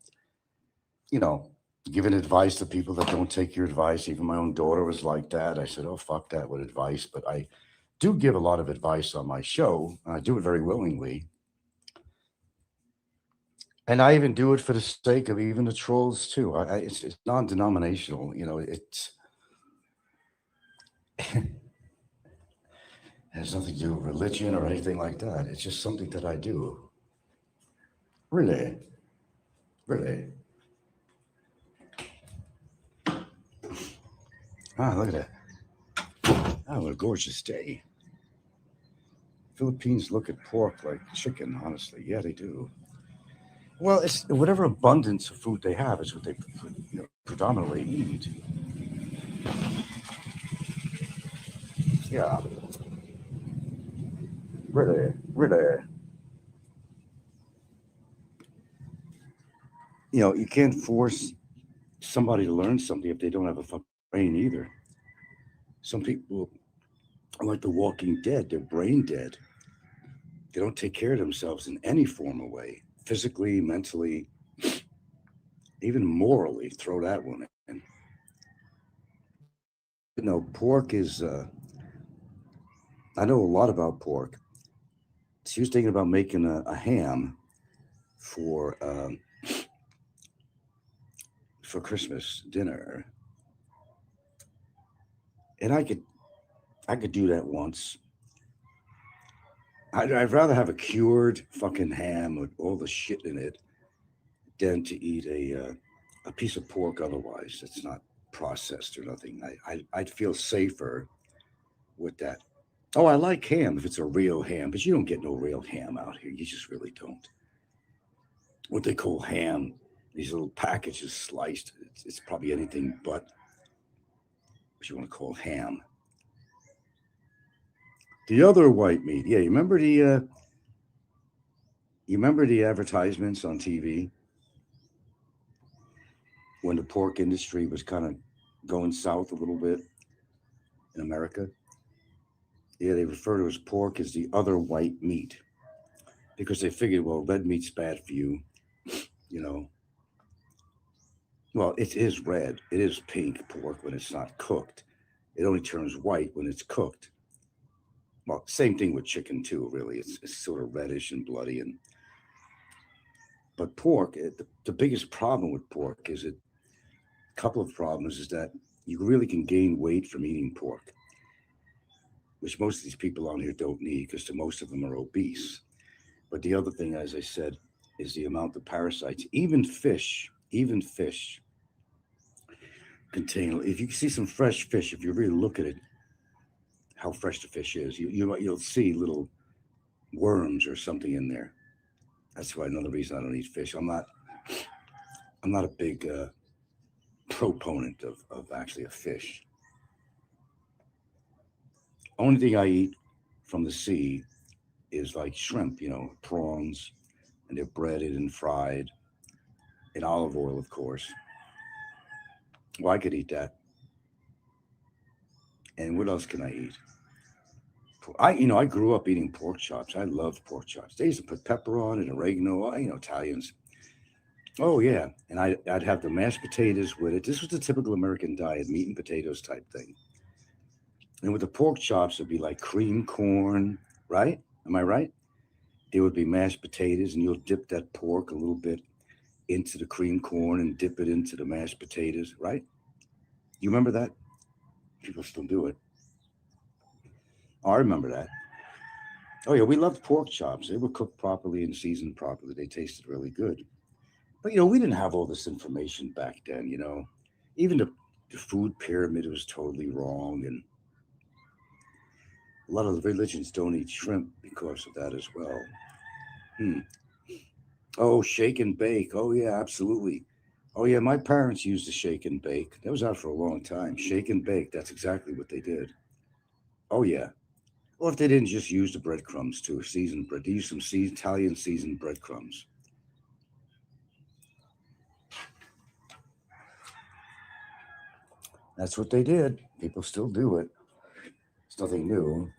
you know, giving advice to people that don't take your advice. Even my own daughter was like that. I said, "Oh, fuck that with advice." But I do give a lot of advice on my show. And I do it very willingly. And I even do it for the sake of even the trolls too. It's non-denominational. It has nothing to do with religion or anything like that. It's just something that I do. Really, really. Ah, look at that. Oh, what a gorgeous day. Philippines look at pork like chicken, honestly. Yeah, they do. Well, it's whatever abundance of food they have is what they predominantly eat. Yeah, really, really. You can't force somebody to learn something if they don't have a fucking brain either. Some people are like the Walking Dead; they're brain dead. They don't take care of themselves in any form of way, physically, mentally, even morally. Throw that one in. Pork is. I know a lot about pork. She was thinking about making a ham for Christmas dinner, and I could do that once. I'd rather have a cured fucking ham with all the shit in it than to eat a piece of pork otherwise. It's not processed or nothing. I'd feel safer with that. Oh, I like ham if it's a real ham, but you don't get no real ham out here. You just really don't. What they call ham, these little packages sliced, it's probably anything but what you want to call ham. The other white meat. Yeah, you remember the advertisements on TV when the pork industry was kind of going south a little bit in America? Yeah, they refer to as pork as the other white meat because they figured, well, red meat's bad for you, you know. Well, it is red. It is pink pork when it's not cooked. It only turns white when it's cooked. Well, same thing with chicken too. Really, it's sort of reddish and bloody. And but pork, the biggest problem with pork is it. A couple of problems is that you really can gain weight from eating pork, which most of these people on here don't need because most of them are obese. But the other thing, as I said, is the amount of parasites. Even fish contain. If you see some fresh fish, if you really look at it, how fresh the fish is, you'll see little worms or something in there. That's why another reason I don't eat fish. I'm not a big proponent of actually a fish. Only thing I eat from the sea is like shrimp, prawns, and they're breaded and fried in olive oil, of course. Well, I could eat that. And what else can I eat? I grew up eating pork chops. I loved pork chops. They used to put pepper on and oregano. Italians. Oh yeah, and I'd have the mashed potatoes with it. This was the typical American diet, meat and potatoes type thing. And with the pork chops, it'd be like cream corn, right? Am I right? There would be mashed potatoes, and you'll dip that pork a little bit into the cream corn and dip it into the mashed potatoes, right? You remember that? People still do it. Oh, I remember that. Oh yeah, we loved pork chops. They were cooked properly and seasoned properly. They tasted really good. But we didn't have all this information back then. Even the food pyramid was totally wrong, and a lot of the religions don't eat shrimp because of that as well. Hmm. Oh, shake and bake. Oh yeah, absolutely. Oh yeah, my parents used to shake and bake. That was out for a long time. Shake and bake. That's exactly what they did. Oh yeah. Or if they didn't just use the breadcrumbs too, seasoned bread. They used some Italian seasoned breadcrumbs. That's what they did. People still do it. It's nothing new.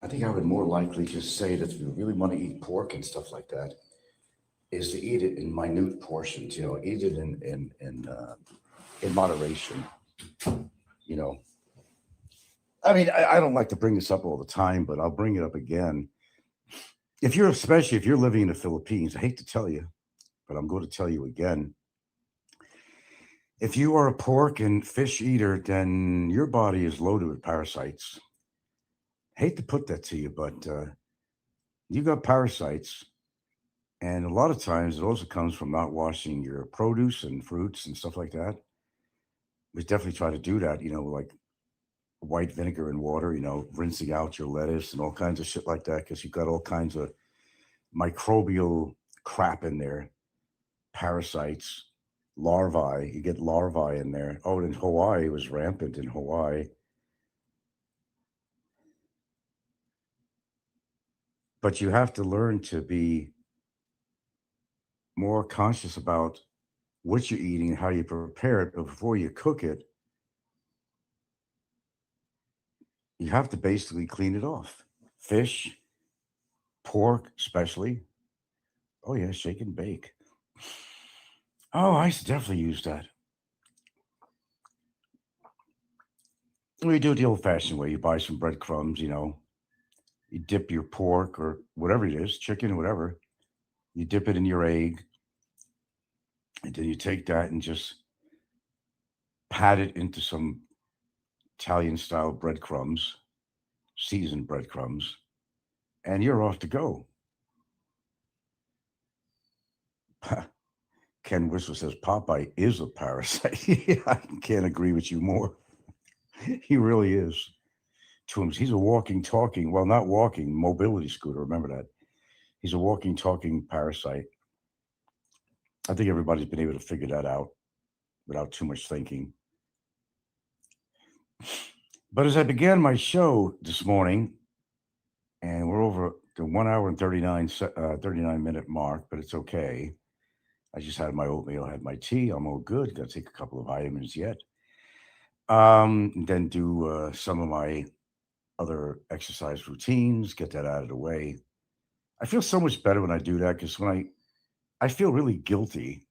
I think I would more likely just say that if you really want to eat pork and stuff like that, is to eat it in minute portions. Eat it in moderation. You know, I mean, I don't like to bring this up all the time, but I'll bring it up again. Especially if you're living in the Philippines, I hate to tell you, but I'm going to tell you again. If you are a pork and fish eater, then your body is loaded with parasites. Hate to put that to you, but you got parasites. And a lot of times it also comes from not washing your produce and fruits and stuff like that. We definitely try to do that, like white vinegar and water, rinsing out your lettuce and all kinds of shit like that because you've got all kinds of microbial crap in there, parasites, larvae. You get larvae in there. Oh, and in Hawaii, it was rampant in Hawaii. But you have to learn to be more conscious about what you're eating and how you prepare it. But before you cook it, you have to basically clean it off. Fish, pork, especially. Oh, yeah, shake and bake. Oh, I used to definitely use that. We do it the old fashioned way. You buy some breadcrumbs, you dip your pork or whatever it is, chicken, whatever. You dip it in your egg, and then you take that and just pat it into some Italian style breadcrumbs, seasoned breadcrumbs, and you're off to go. Ken Whistle says Popeye is a parasite. I can't agree with you more. He really is. To him, he's a walking, talking, well, not walking, mobility scooter. Remember that. He's a walking, talking parasite. I think everybody's been able to figure that out without too much thinking. But as I began my show this morning, and we're over the 1 hour and 39-minute mark, but it's okay. I just had my oatmeal, had my tea. I'm all good. Got to take a couple of vitamins yet. Then do some of my other exercise routines, get that out of the way. I feel so much better when I do that because I feel really guilty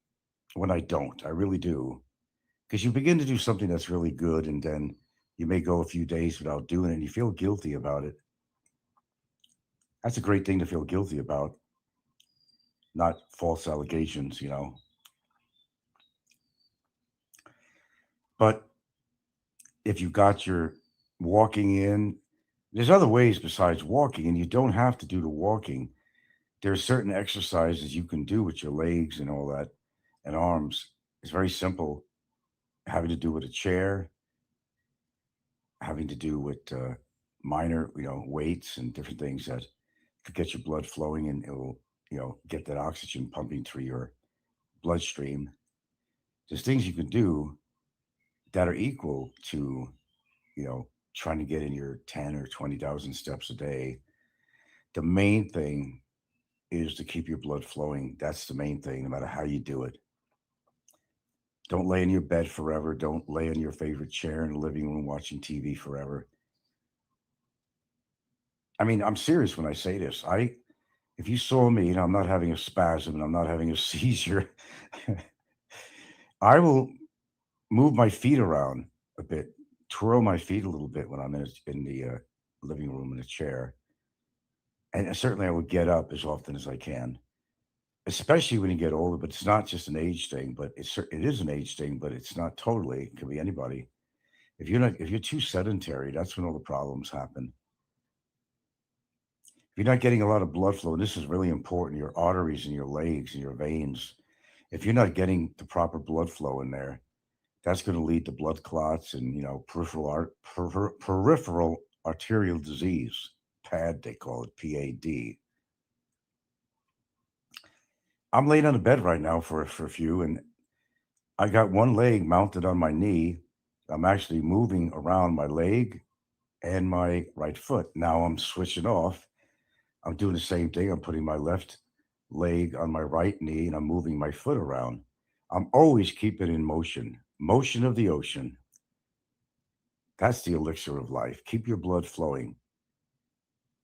when I don't. I really do. Because you begin to do something that's really good and then you may go a few days without doing it and you feel guilty about it. That's a great thing to feel guilty about, not false allegations. But if you got your walking in, there's other ways besides walking, and you don't have to do the walking. There are certain exercises you can do with your legs and all that and arms. It's very simple, having to do with a chair, having to do with minor, weights and different things that could get your blood flowing and it will, get that oxygen pumping through your bloodstream. There's things you can do that are equal to, trying to get in your 10 or 20,000 steps a day. The main thing is to keep your blood flowing. That's the main thing, no matter how you do it. Don't lay in your bed forever. Don't lay in your favorite chair in the living room watching TV forever. I mean, I'm serious when I say this. If you saw me and I'm not having a spasm and I'm not having a seizure, I will move my feet around a bit, twirl my feet a little bit when I'm in the living room in a chair. And certainly I would get up as often as I can, especially when you get older. But it's not just an age thing, but it is an age thing, but it's not totally. It could be anybody. If you're too sedentary, that's when all the problems happen. If you're not getting a lot of blood flow, and this is really important, your arteries and your legs and your veins, if you're not getting the proper blood flow in there, that's going to lead to blood clots and peripheral arterial disease. PAD, they call it PAD. I'm laying on the bed right now for a few, and I got one leg mounted on my knee. I'm actually moving around my leg and my right foot. Now I'm switching off. I'm doing the same thing. I'm putting my left leg on my right knee and I'm moving my foot around. I'm always keeping in motion. Motion of the ocean. That's the elixir of life. Keep your blood flowing.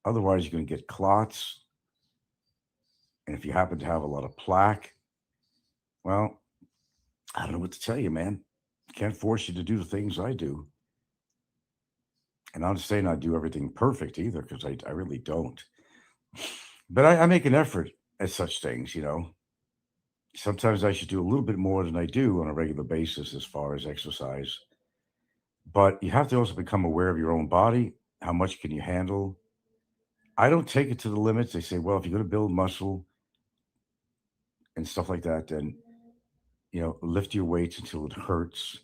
Otherwise, you're going to get clots. And if you happen to have a lot of plaque, well, I don't know what to tell you, man. Can't force you to do the things I do. And I'm not saying I do everything perfect either, because I really don't. But I make an effort at such things. Sometimes I should do a little bit more than I do on a regular basis as far as exercise. But you have to also become aware of your own body. How much can you handle? I don't take it to the limits. They say, well, if you're going to build muscle and stuff like that, then, lift your weights until it hurts.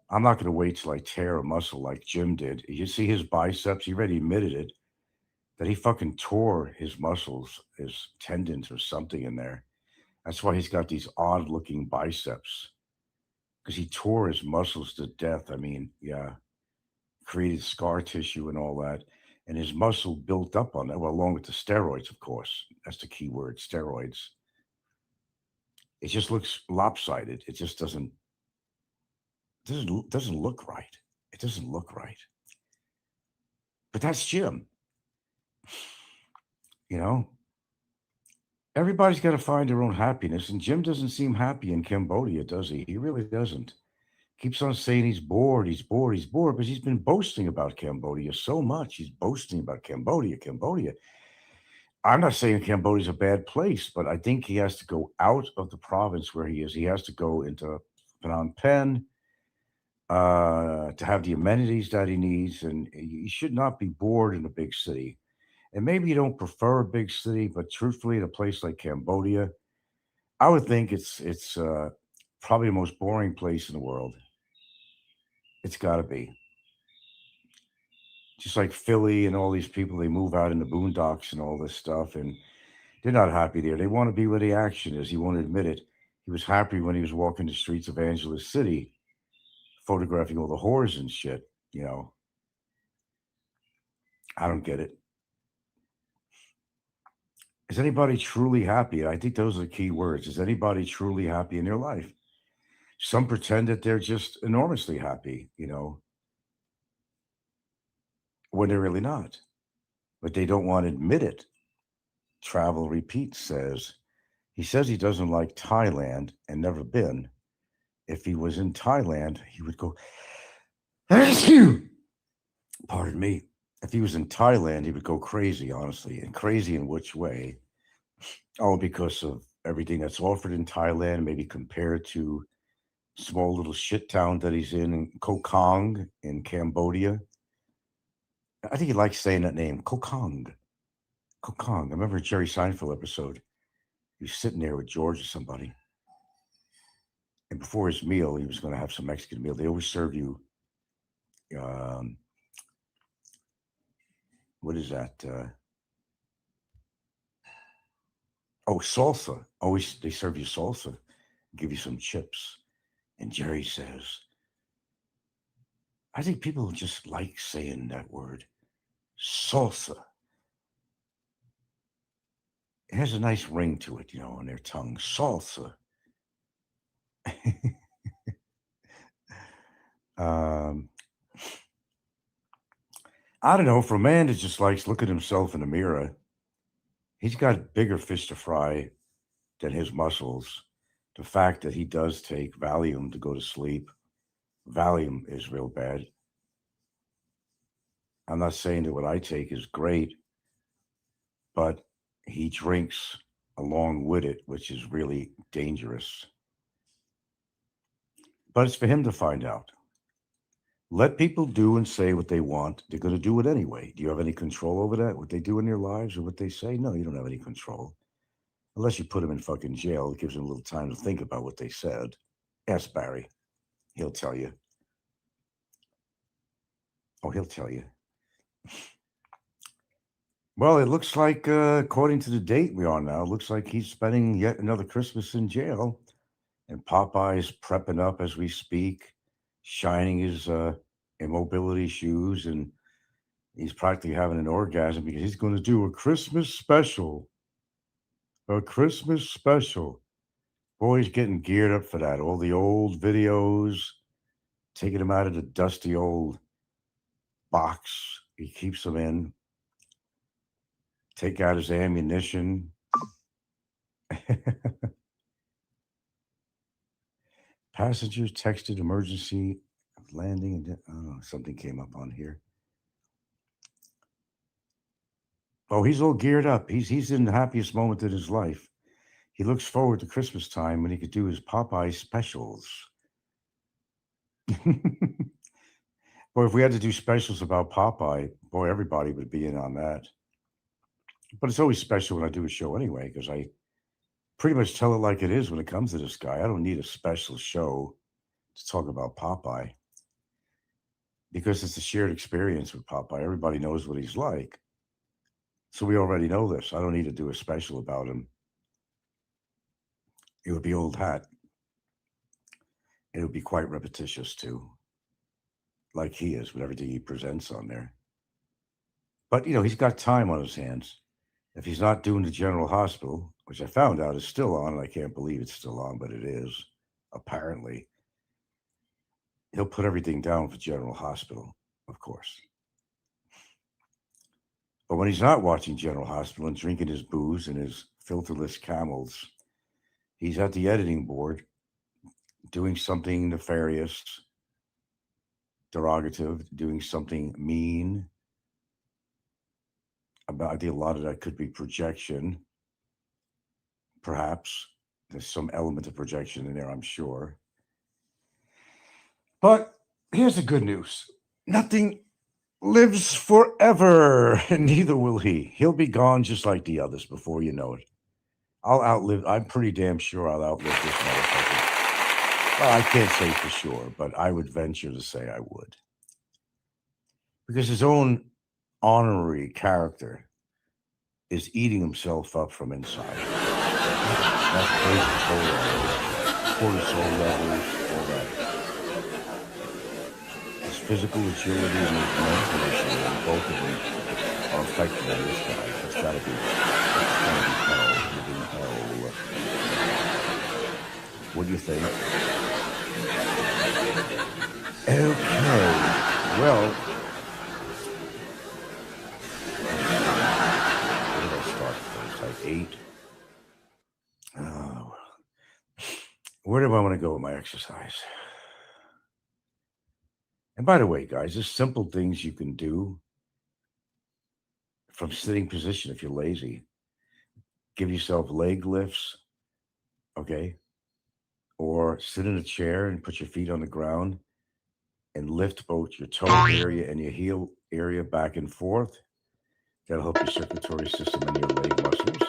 I'm not going to wait till I tear a muscle like Jim did. You see his biceps? He already admitted it, that he fucking tore his muscles, his tendons or something in there. That's why he's got these odd looking biceps, because he tore his muscles to death. I mean, yeah, created scar tissue and all that. And his muscle built up on that, well, along with the steroids, of course. That's the key word, steroids. It just looks lopsided. It just doesn't look right. It doesn't look right. But that's Jim. You know, everybody's got to find their own happiness, and Jim doesn't seem happy in Cambodia, does he? He really doesn't. Keeps on saying he's bored, he's bored, he's bored, but he's been boasting about Cambodia so much. He's boasting about Cambodia, Cambodia. I'm not saying Cambodia's a bad place, but I think he has to go out of the province where he is. He has to go into Phnom Penh to have the amenities that he needs, and he should not be bored in a big city. And maybe you don't prefer a big city, but truthfully, in a place like Cambodia, I would think it's probably the most boring place in the world. It's got to be. Just like Philly and all these people, they move out in the boondocks and all this stuff, and they're not happy there. They want to be where the action is. He won't admit it. He was happy when he was walking the streets of Angeles City, photographing all the whores and shit. You know, I don't get it. Is anybody truly happy? I think those are the key words. Is anybody truly happy in their life? Some pretend that they're just enormously happy, when they're really not, but they don't want to admit it. Travel Repeat says he says he doesn't like Thailand and never been. If he was in Thailand, he would go, pardon me. If he was in Thailand, he would go crazy, honestly. And crazy in which way? Oh, because of everything that's offered in Thailand, maybe compared to small little shit town that he's in Koh Kong in Cambodia. I think he likes saying that name, Koh Kong. Koh Kong. I remember a Jerry Seinfeld episode. He was sitting there with George or somebody. And before his meal, he was going to have some Mexican meal. They always serve you, what is that? Salsa. Always, they serve you salsa, give you some chips. And Jerry says, I think people just like saying that word, salsa. It has a nice ring to it, on their tongue, salsa. um, I don't know. For a man that just likes looking at himself in the mirror, he's got bigger fish to fry than his muscles. The fact that he does take Valium to go to sleep, Valium is real bad. I'm not saying that what I take is great, but he drinks along with it, which is really dangerous. But it's for him to find out. Let people do and say what they want. They're going to do it anyway. Do you have any control over that? What they do in their lives or what they say? No, you don't have any control. Unless you put them in fucking jail, it gives them a little time to think about what they said. Ask Barry. He'll tell you. Oh, he'll tell you. Well, it looks like, according to the date we're on now, it looks like he's spending yet another Christmas in jail. And Popeye's prepping up as we speak, shining his immobility shoes, and he's practically having an orgasm because he's going to do a Christmas special. A Christmas special. Boy, he's getting geared up for that. All the old videos, taking him out of the dusty old box. He keeps them in. Take out his ammunition. Passengers texted emergency landing. And something came up on here. Oh, he's all geared up. He's in the happiest moment in his life. He looks forward to Christmas time when he could do his Popeye specials. Boy, if we had to do specials about Popeye, boy, everybody would be in on that. But it's always special when I do a show anyway, because I pretty much tell it like it is when it comes to this guy. I don't need a special show to talk about Popeye because it's a shared experience with Popeye. Everybody knows what he's like. So we already know this. I don't need to do a special about him. It would be old hat. It would be quite repetitious too, like he is with everything he presents on there. But, he's got time on his hands. If he's not doing the General Hospital, which I found out is still on, and I can't believe it's still on, but it is, apparently, he'll put everything down for General Hospital, of course. But when he's not watching General Hospital and drinking his booze and his filterless Camels, he's at the editing board doing something nefarious, derogative, doing something mean. I think a lot of that could be projection. Perhaps there's some element of projection in there, I'm sure. But here's the good news. Nothing lives forever, and neither will he. He'll be gone just like the others before you know it. I'm pretty damn sure I'll outlive this motherfucker. Well, I can't say for sure, but I would venture to say I would. Because his own honorary character is eating himself up from inside. That's crazy. Cortisol levels, all that. His physical agility and his mental agility, both of them are affected on this guy. It's gotta be hell, living hell. What do you think? Okay, well, where did I start first? I ate. Oh, where do I want to go with my exercise? And by the way, guys, there's simple things you can do from sitting position if you're lazy. Give yourself leg lifts, okay? Or sit in a chair and put your feet on the ground and lift both your toe area and your heel area back and forth. That'll help your circulatory system and your leg muscles.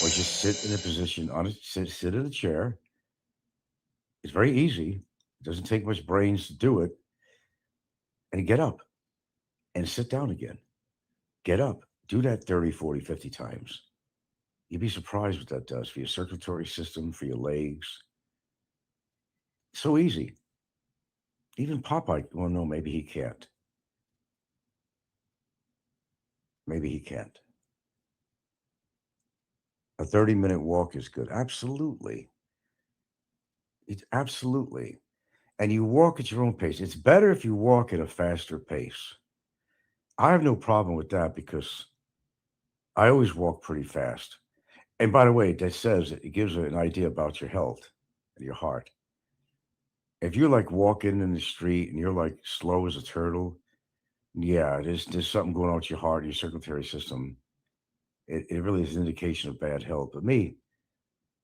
Or just sit in a position on sit in a chair. It's very easy. It doesn't take much brains to do it. And get up and sit down again. Get up. Do that 30, 40, 50 times. You'd be surprised what that does for your circulatory system, for your legs. So easy. Even Popeye, well, no, maybe he can't. Maybe he can't. A 30-minute walk is good. Absolutely. It's absolutely. And you walk at your own pace. It's better if you walk at a faster pace. I have no problem with that because I always walk pretty fast. And by the way, that says it gives an idea about your health and your heart. If you're like walking in the street and you're like slow as a turtle, yeah, there's something going on with your heart, your circulatory system. It really is an indication of bad health. But me,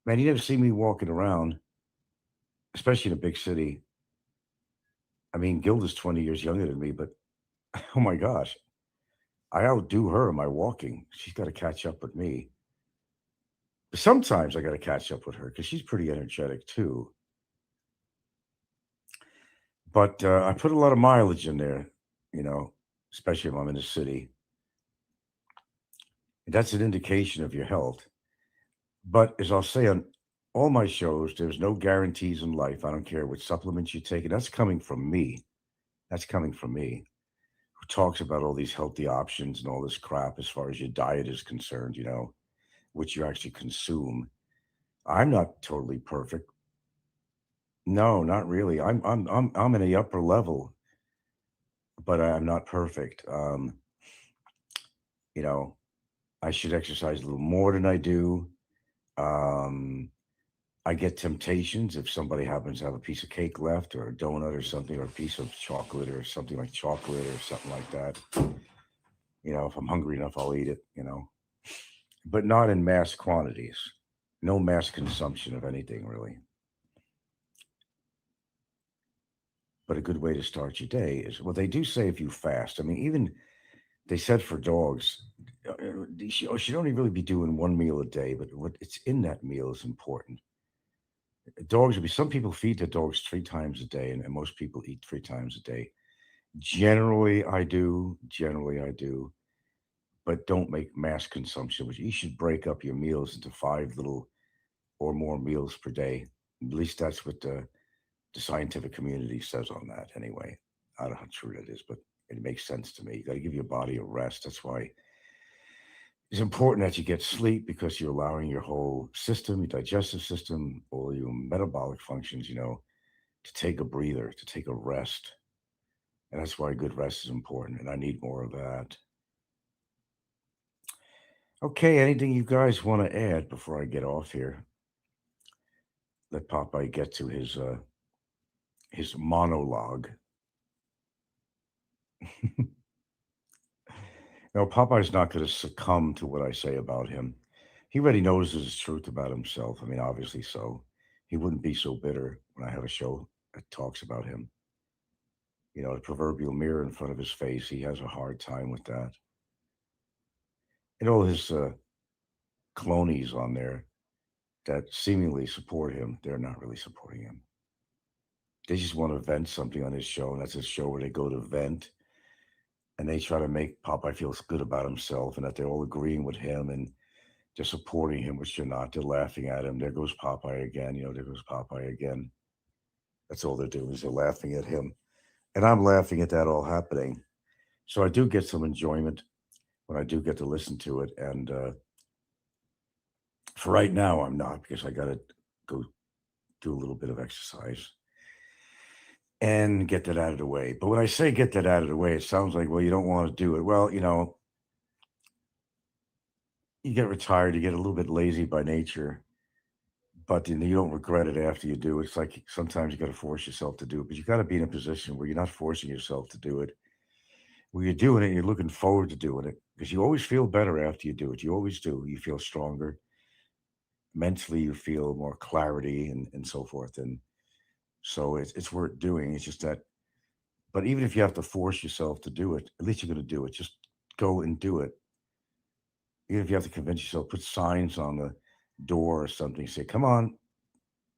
man, you never see me walking around, especially in a big city. I mean, Gilda's 20 years younger than me, but oh my gosh, I outdo her in my walking. She's got to catch up with me. But sometimes I got to catch up with her because she's pretty energetic too. But I put a lot of mileage in there, you know, especially if I'm in the city. That's an indication of your health. But as I'll say on all my shows, there's no guarantees in life. I don't care what supplements you take. And that's coming from me. That's coming from me, who talks about all these healthy options and all this crap as far as your diet is concerned, which you actually consume. I'm not totally perfect. No, not really. I'm in the upper level, but I'm not perfect. You know, I should exercise a little more than I do. Um, I get temptations if somebody happens to have a piece of cake left or a donut or something or a piece of chocolate or something like chocolate or something like that. If I'm hungry enough, I'll eat it, but not in mass quantities. No mass consumption of anything really. But a good way to start your day is, well, they do say if you fast. I mean, even they said for dogs, should only really be doing one meal a day, but what it's in that meal is important. Dogs would be, some people feed their dogs 3 times a day, and most people eat 3 times a day. Generally I do, but don't make mass consumption. But you should break up your meals into 5 little or more meals per day. At least that's what the scientific community says on that anyway. I don't know how true that is, but it makes sense to me. You got to give your body a rest. That's why it's important that you get sleep because you're allowing your whole system, your digestive system, all your metabolic functions, to take a breather, to take a rest. And that's why good rest is important. And I need more of that. Okay, anything you guys want to add before I get off here? Let Popeye get to his monologue. No, Popeye's not going to succumb to what I say about him. He already knows his truth about himself. I mean, obviously so. He wouldn't be so bitter when I have a show that talks about him. The proverbial mirror in front of his face, he has a hard time with that. And all his clonies on there that seemingly support him, they're not really supporting him. They just want to vent something on his show, and that's a show where they go to vent and they try to make Popeye feel good about himself and that they're all agreeing with him and they're supporting him, which they're not. They're laughing at him. There goes Popeye again. There goes Popeye again. That's all they're doing is they're laughing at him. And I'm laughing at that all happening. So I do get some enjoyment when I do get to listen to it. And for right now, I'm not because I got to go do a little bit of exercise and get that out of the way. But when I say get that out of the way, it sounds like, well, you don't want to do it. Well, you get retired, you get a little bit lazy by nature, but then you don't regret it after you do. It's like sometimes you got to force yourself to do it, but you got to be in a position where you're not forcing yourself to do it. Where you're doing it, you're looking forward to doing it because you always feel better after you do it. You always do. You feel stronger mentally. You feel more clarity and so forth. And so it's worth doing. It's just that. But even if you have to force yourself to do it, at least you're going to do it. Just go and do it. Even if you have to convince yourself, put signs on the door or something. Say, come on,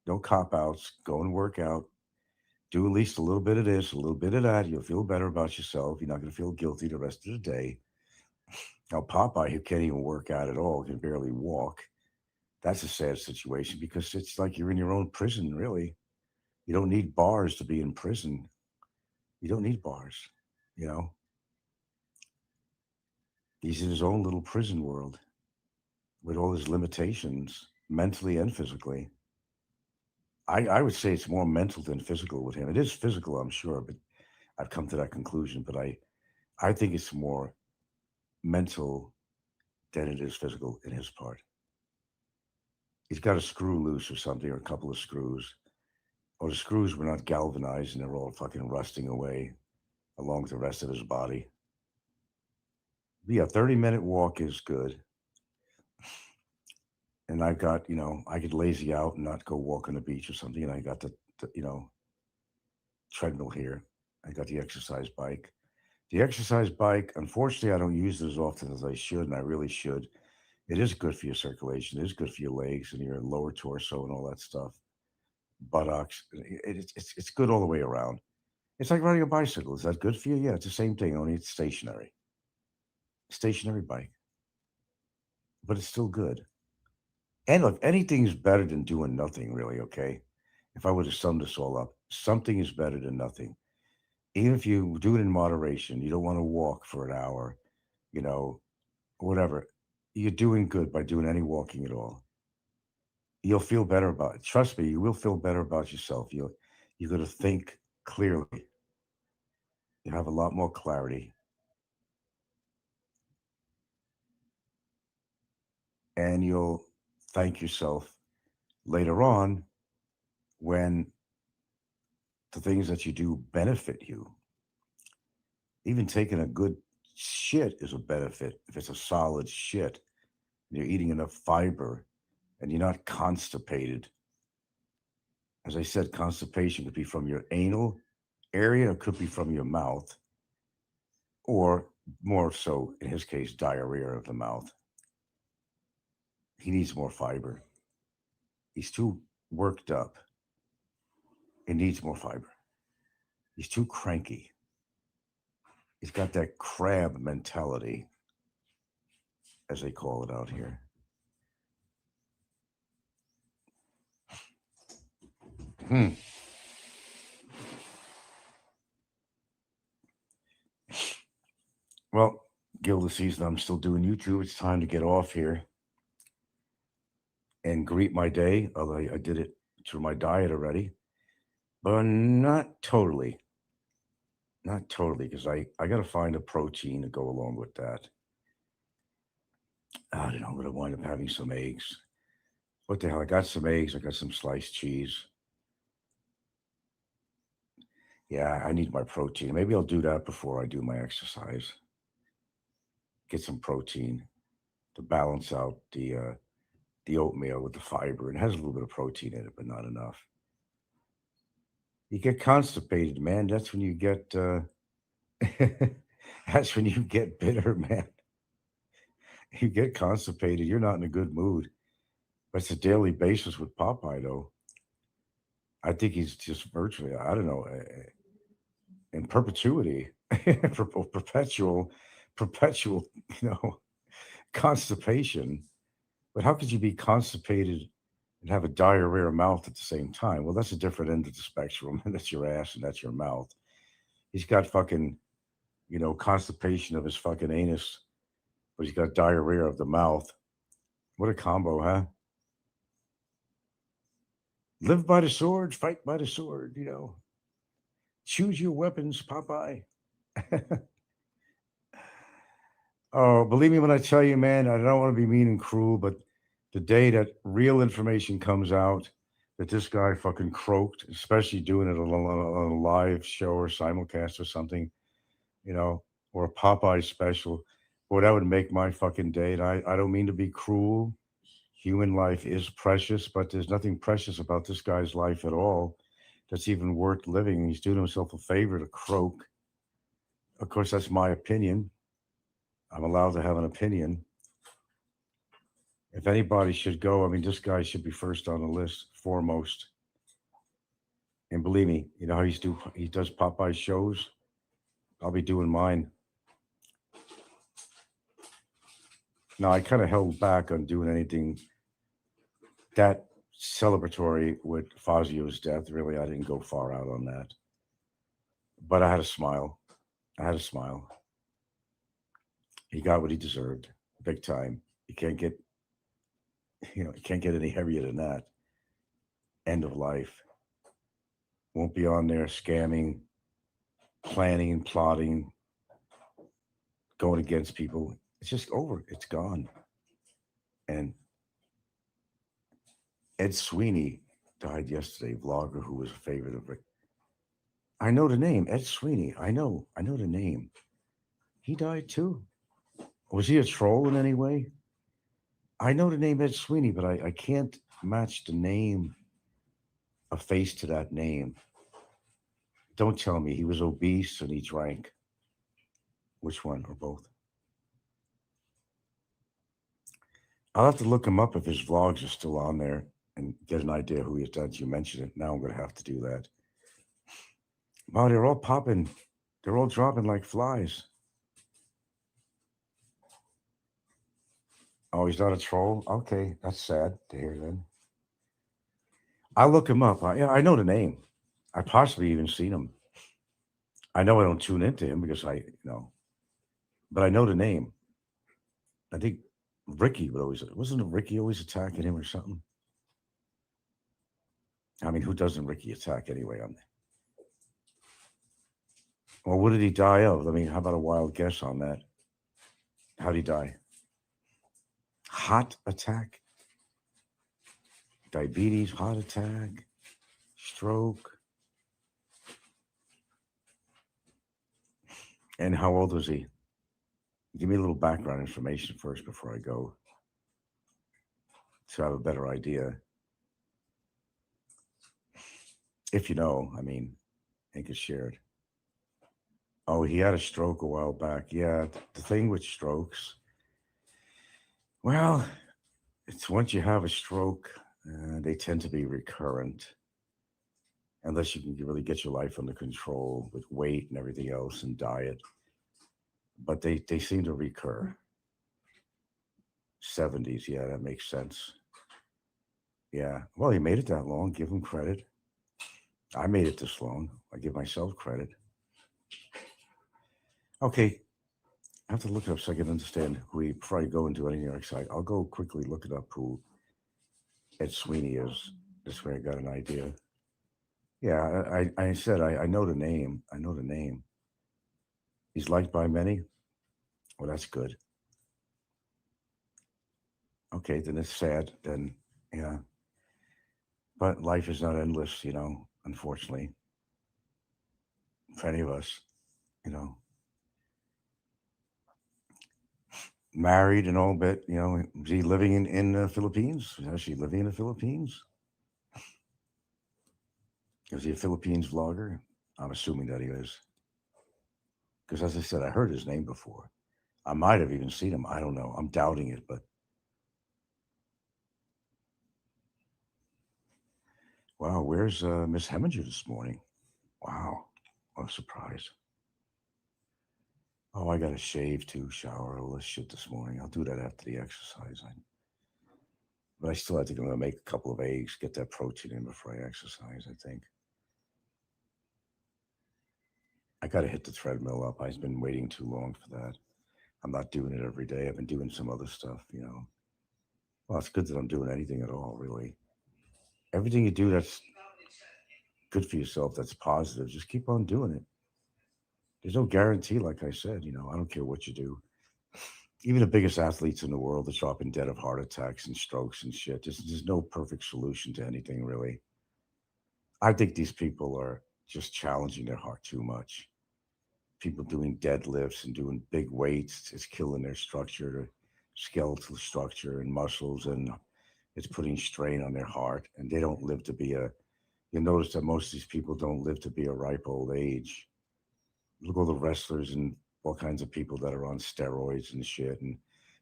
no cop outs. Go and work out. Do at least a little bit of this, a little bit of that. You'll feel better about yourself. You're not going to feel guilty the rest of the day. Now, Popeye, who can't even work out at all, can barely walk. That's a sad situation because it's like you're in your own prison, really. You don't need bars to be in prison. You don't need bars. You know, he's in his own little prison world with all his limitations, mentally and physically. I would say it's more mental than physical with him. It is physical, I'm sure, but I've come to that conclusion. But I think it's more mental than it is physical in his part. He's got a screw loose or something, or a couple of screws, or the screws were not galvanized and they're all fucking rusting away along with the rest of his body. But yeah, 30-minute walk is good. And I've got, I could lazy out and not go walk on the beach or something. And I got the treadmill here. I got the exercise bike. The exercise bike, unfortunately, I don't use it as often as I should, and I really should. It is good for your circulation. It is good for your legs and your lower torso and all that stuff. Buttocks. It's good all the way around. It's like riding a bicycle. Is that good for you? Yeah, it's the same thing, only it's stationary. Stationary bike, but it's still good. And look, anything's better than doing nothing, really, okay? If I were to sum this all up, something is better than nothing. Even if you do it in moderation, you don't want to walk for an hour, you know, whatever. You're doing good by doing any walking at all. You'll feel better about it. Trust me, you will feel better about yourself. You're going to think clearly. You have a lot more clarity, and you'll thank yourself later on when the things that you do benefit you. Even taking a good shit is a benefit if it's a solid shit. You're eating enough fiber and you're not constipated. As I said, constipation could be from your anal area, or it could be from your mouth, or more so, in his case, diarrhea of the mouth. He needs more fiber. He's too worked up. He needs more fiber. He's too cranky. He's got that crab mentality, as they call it out here. Hmm. Well, Gilda season, I'm still doing YouTube. It's time to get off here and greet my day. Although I did it through my diet already, but not totally. Not totally, because I got to find a protein to go along with that. I don't know. I'm going to wind up having some eggs. What the hell? I got some eggs. I got some sliced cheese. Yeah, I need my protein. Maybe I'll do that before I do my exercise. Get some protein to balance out the oatmeal with the fiber. It has a little bit of protein in it, but not enough. You get constipated, man. That's when you get. That's when you get bitter, man. You get constipated. You're not in a good mood. But it's a daily basis with Popeye, though. I think he's just virtually, I don't know, in perpetuity, perpetual, you know, constipation. But how could you be constipated and have a diarrhea mouth at the same time? Well, that's a different end of the spectrum. That's your ass and that's your mouth. He's got fucking, constipation of his fucking anus, but he's got diarrhea of the mouth. What a combo, huh? Live by the sword, fight by the sword. Choose your weapons, Popeye. Oh, believe me when I tell you, man, I don't want to be mean and cruel, but the day that real information comes out that this guy fucking croaked, especially doing it on a live show or simulcast or something, or a Popeye special, boy, that would make my fucking day. And I don't mean to be cruel. Human life is precious, but there's nothing precious about this guy's life at all that's even worth living. He's doing himself a favor to croak. Of course, that's my opinion. I'm allowed to have an opinion. If anybody should go, I mean, this guy should be first on the list, foremost. And believe me, you know how he does Popeye shows? I'll be doing mine. Now, I kind of held back on doing anything that celebratory with Fazio's death. Really, I didn't go far out on that. But I had a smile. I had a smile. He got what he deserved, big time. You can't get, you can't get any heavier than that. End of life. Won't be on there scamming, planning and plotting, going against people. It's just over. It's gone. And Ed Sweeney died yesterday, vlogger who was a favorite of Rick. I know the name, Ed Sweeney. I know the name. He died too. Was he a troll in any way? I know the name Ed Sweeney, but I can't match the name, a face to that name. Don't tell me he was obese and he drank. Which one or both? I'll have to look him up if his vlogs are still on there and get an idea who he is. That you mentioned it. Now I'm going to have to do that. Wow, they're all popping. They're all dropping like flies. Oh, he's not a troll? Okay, that's sad to hear then. I'll look him up. I know the name. I possibly even seen him. I know I don't tune into him because but I know the name. I think Ricky wasn't Ricky always attacking him or something? I mean, who doesn't Ricky attack anyway? Well, what did he die of? I mean, how about a wild guess on that? How'd he die? Heart attack? Diabetes, heart attack, stroke. And how old was he? Give me a little background information first before I go, so I have a better idea. If you know, I mean, I think it's shared. Oh, he had a stroke a while back. Yeah, the thing with strokes, well, it's once you have a stroke, they tend to be recurrent, unless you can really get your life under control with weight and everything else and diet. But they seem to recur. 70s, yeah, that makes sense. Yeah, well, he made it that long. Give him credit. I made it this long. I give myself credit. Okay, I have to look it up so I can understand who he, before I go into any other site. I'll go quickly look it up who Ed Sweeney is. This way I got an idea. Yeah, I said I know the name. I know the name. He's liked by many. Well, that's good. Okay, then it's sad. Then, yeah. But life is not endless, unfortunately, for any of us, you know. Married and all, but, is he living in the Philippines? Is she living in the Philippines? Is he a Philippines vlogger? I'm assuming that he is. Because as I said, I heard his name before. I might have even seen him. I don't know. I'm doubting it, but wow, where's Miss Heminger this morning? Wow, what a surprise. Oh, I got to shave too, shower, all this shit this morning. I'll do that after the exercise. But I still, I think I'm going to make a couple of eggs, get that protein in before I exercise, I think. I got to hit the treadmill up. I've been waiting too long for that. I'm not doing it every day. I've been doing some other stuff, you know. Well, it's good that I'm doing anything at all, really. Everything you do that's good for yourself, that's positive, just keep on doing it. There's no guarantee, like I said, you know, I don't care what you do. Even the biggest athletes in the world are dropping dead of heart attacks and strokes and shit. There's no perfect solution to anything, really. I think these people are just challenging their heart too much. People doing deadlifts and doing big weights is killing their structure, skeletal structure and muscles, and it's putting strain on their heart. And they don't live to be a. You notice that most of these people don't live to be a ripe old age. Look at all the wrestlers and all kinds of people that are on steroids and shit, and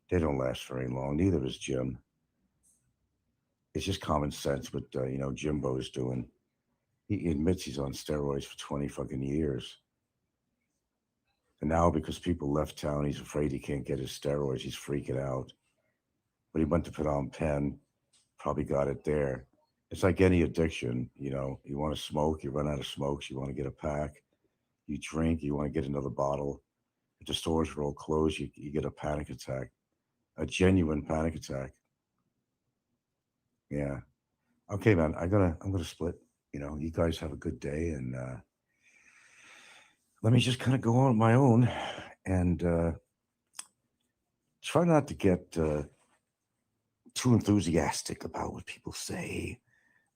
they don't last very long. Neither is Jim. It's just common sense what Jimbo is doing. He admits he's on steroids for 20 fucking years. And now because people left town, he's afraid he can't get his steroids. He's freaking out. But he went to Phnom Penh, probably got it there. It's like any addiction, you know. You want to smoke, you run out of smokes, you want to get a pack. You drink, you want to get another bottle. If the stores are all closed, you get a panic attack, a genuine panic attack. Yeah. Okay, man. I'm gonna split. You know, you guys have a good day, and let me just kind of go on my own and try not to get too enthusiastic about what people say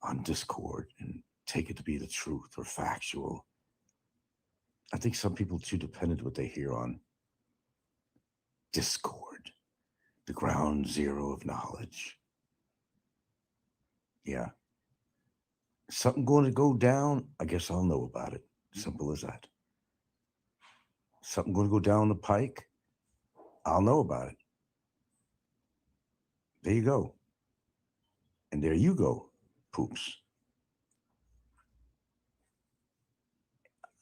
on Discord and take it to be the truth or factual. I think some people are too dependent what they hear on Discord, the ground zero of knowledge. Yeah. Something going to go down, I guess I'll know about it. Simple as that. Something going to go down the pike, I'll know about it. There you go. And there you go, poops.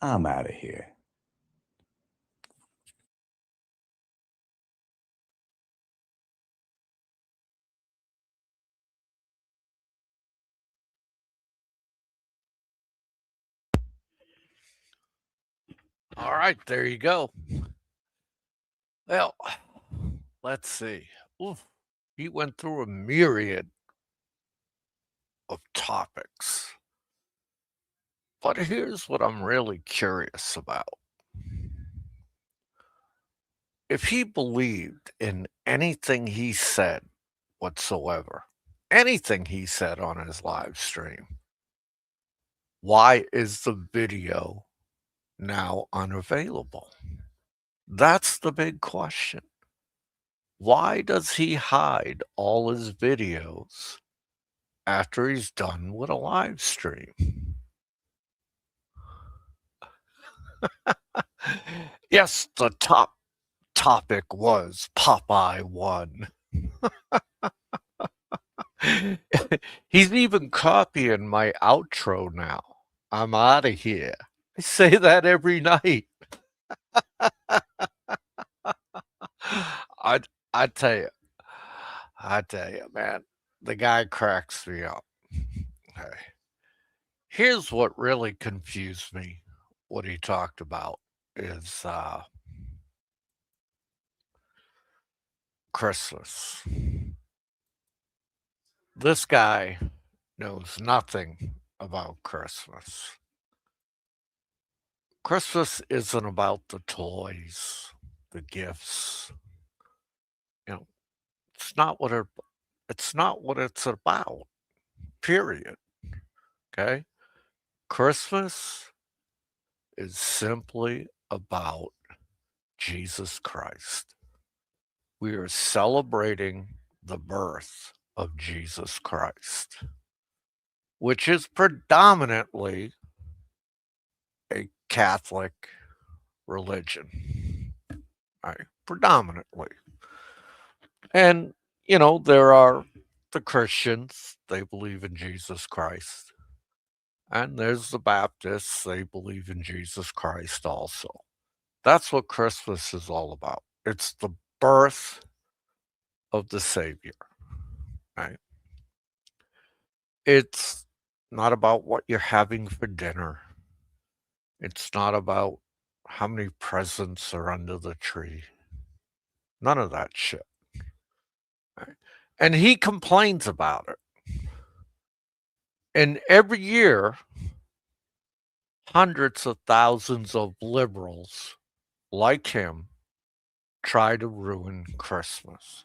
I'm out of here. All right, there you go. Well, let's see. Oof, he went through a myriad of topics. But here's what I'm really curious about. If he believed in anything he said whatsoever, anything he said on his live stream, why is the video now unavailable? That's the big question. Why does he hide all his videos after he's done with a live stream? Yes, the top topic was Popeye 1. He's even copying my outro now. I'm out of here. I say that every night. I I tell you, man, the guy cracks me up. Okay. Here's what really confused me. What he talked about is Christmas. This guy knows nothing about Christmas. Christmas isn't about the toys, the gifts. You know, it's not what it's not what it's about. Period. Okay? Christmas is simply about Jesus Christ. We are celebrating the birth of Jesus Christ, which is predominantly a Catholic religion. Right? Predominantly. And, there are the Christians, they believe in Jesus Christ. And there's the Baptists, they believe in Jesus Christ also. That's what Christmas is all about. It's the birth of the Savior, right? It's not about what you're having for dinner. It's not about how many presents are under the tree. None of that shit. Right? And he complains about it. And every year, hundreds of thousands of liberals like him try to ruin Christmas.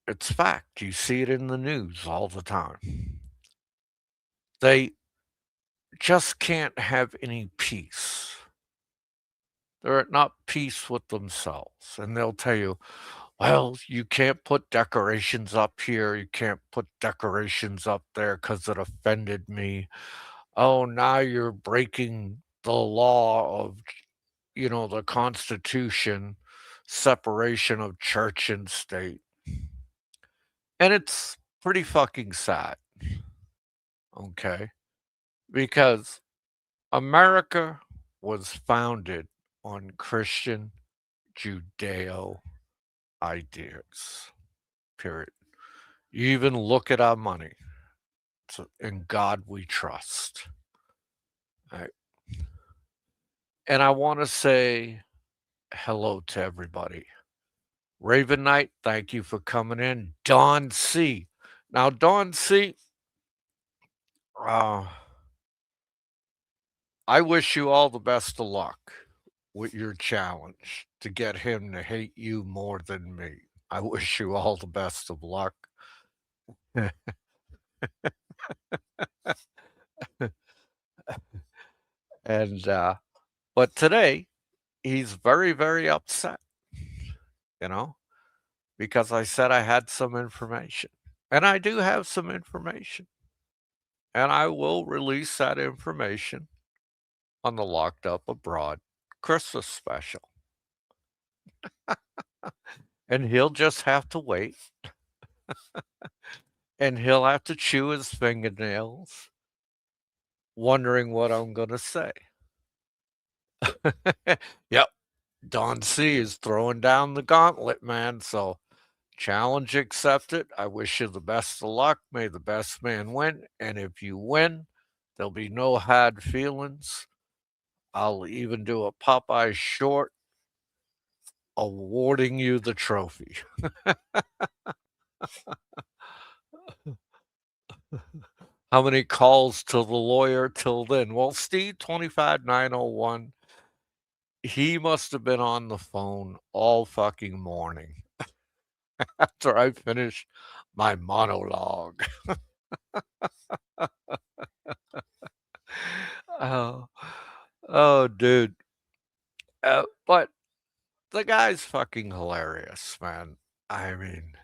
It's fact. You see it in the news all the time. They just can't have any peace. They're at not peace with themselves. And they'll tell you, well, you can't put decorations up here. You can't put decorations up there because it offended me. Oh, now you're breaking the law of, the Constitution, separation of church and state. And it's pretty fucking sad. Okay. Because America was founded on Christian Judeo ideas, period. You even look at our money. It's in God we trust. Right? And I want to say hello to everybody. Raven Knight, thank you for coming in. Don C. Now, Don C., uh, I wish you all the best of luck with your challenge to get him to hate you more than me. I wish you all the best of luck. And but today he's very, very upset, you know, because I said I had some information. And I do have some information. And I will release that information on the Locked Up Abroad Christmas special. And he'll just have to wait. And he'll have to chew his fingernails, wondering what I'm going to say. Yep. Don C is throwing down the gauntlet, man. So, challenge accepted. I wish you the best of luck. May the best man win. And if you win, there'll be no hard feelings. I'll even do a Popeye short awarding you the trophy. How many calls to the lawyer till then? Well, Steve 25901, he must have been on the phone all fucking morning after I finished my monologue. Oh, oh, dude. But the guy's fucking hilarious, man. I mean,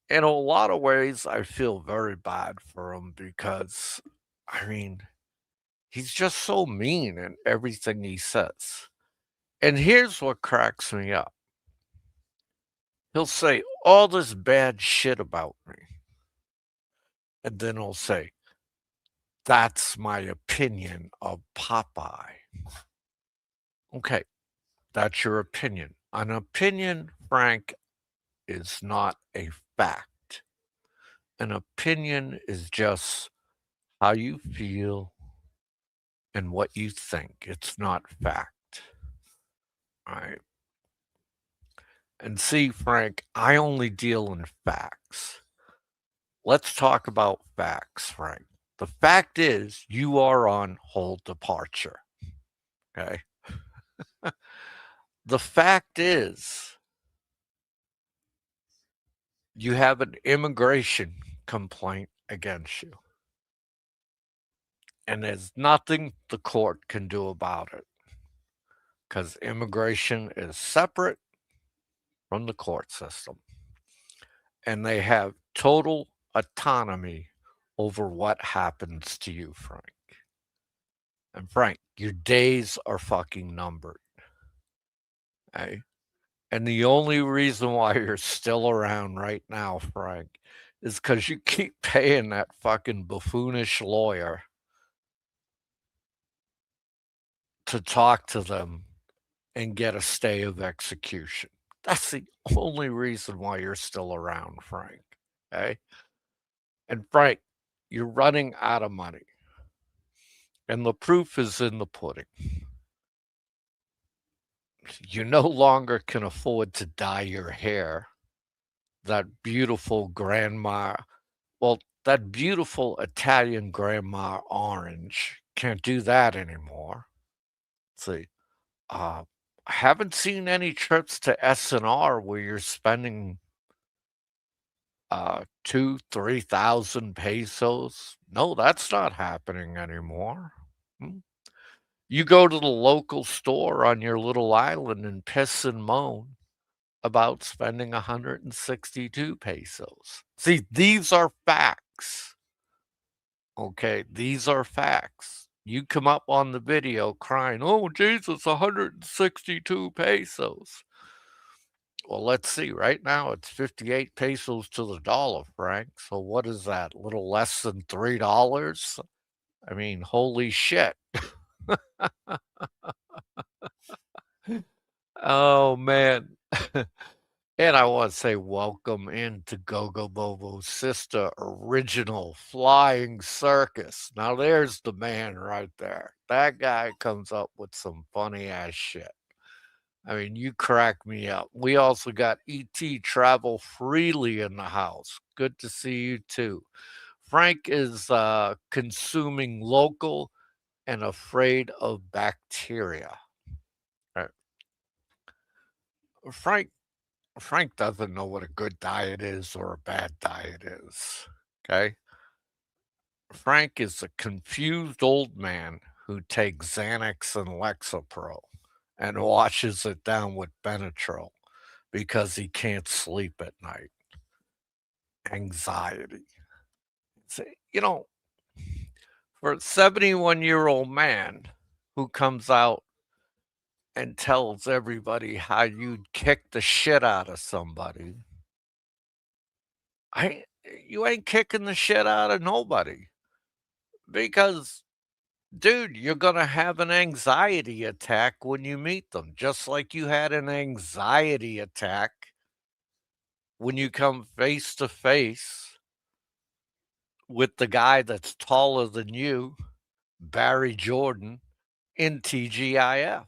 in a lot of ways, I feel very bad for him because, I mean, he's just so mean in everything he says. And here's what cracks me up. He'll say all this bad shit about me. And then he'll say, that's my opinion of Popeye. Okay, that's your opinion. An opinion, Frank, is not a fact. An opinion is just how you feel and what you think. It's not fact. All right. And see, Frank, I only deal in facts. Let's talk about facts, Frank. The fact is, you are on whole departure. Okay. The fact is, you have an immigration complaint against you. And there's nothing the court can do about it because immigration is separate from the court system. And they have total autonomy over what happens to you, Frank. And Frank, your days are fucking numbered. Okay? And the only reason why you're still around right now, Frank, is because you keep paying that fucking buffoonish lawyer to talk to them and get a stay of execution. That's the only reason why you're still around, Frank. Okay? And Frank, you're running out of money. And the proof is in the pudding. You no longer can afford to dye your hair that beautiful grandma. Well, that beautiful Italian grandma orange can't do that anymore. See, I haven't seen any trips to S&R where you're spending 2, 3,000 pesos. No, that's not happening anymore. Hmm. You go to the local store on your little island and piss and moan about spending 162 pesos. See, these are facts. Okay, these are facts. You come up on the video crying, "Oh, Jesus, 162 pesos." Well, let's see. Right now, it's 58 pesos to the dollar, Frank. So what is that? A little less than $3? I mean, holy shit. Oh, man. And I want to say welcome into Gogo Bobo's sister original flying circus. Now there's the man right there. That guy comes up with some funny ass shit. I mean, you crack me up. We also got ET Travel Freely in the house. Good to see you too. Frank is consuming local and afraid of bacteria. Right. Frank Frank doesn't know what a good diet is or a bad diet is. Okay. Frank is a confused old man who takes Xanax and Lexapro and washes it down with Benadryl because he can't sleep at night. Anxiety. See, for a 71-year-old man who comes out and tells everybody how you'd kick the shit out of somebody, I you ain't kicking the shit out of nobody because, dude, you're gonna have an anxiety attack when you meet them, just like you had an anxiety attack when you come face to face with the guy that's taller than you, Barry Jordan, in TGIF.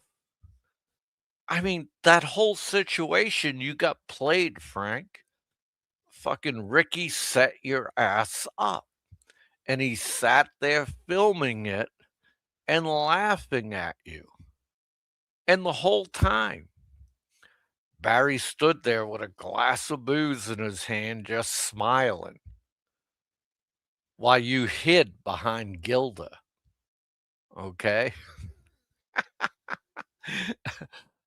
I mean, that whole situation you got played, Frank. Fucking Ricky set your ass up. And he sat there filming it and laughing at you. And the whole time, Barry stood there with a glass of booze in his hand, just smiling, while you hid behind Gilda. Okay.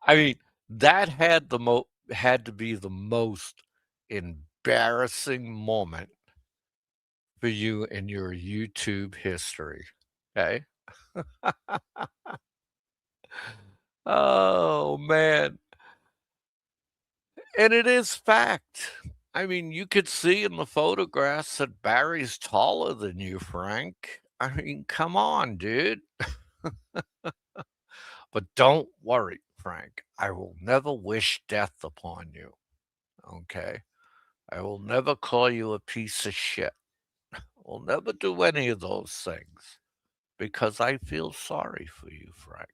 I mean, that had to be the most embarrassing moment for you in your YouTube history. Okay. Oh man. And it is fact. I mean, you could see in the photographs that Barry's taller than you, Frank. I mean, come on, dude. But don't worry, Frank. I will never wish death upon you. Okay. I will never call you a piece of shit. I'll never do any of those things because I feel sorry for you, Frank.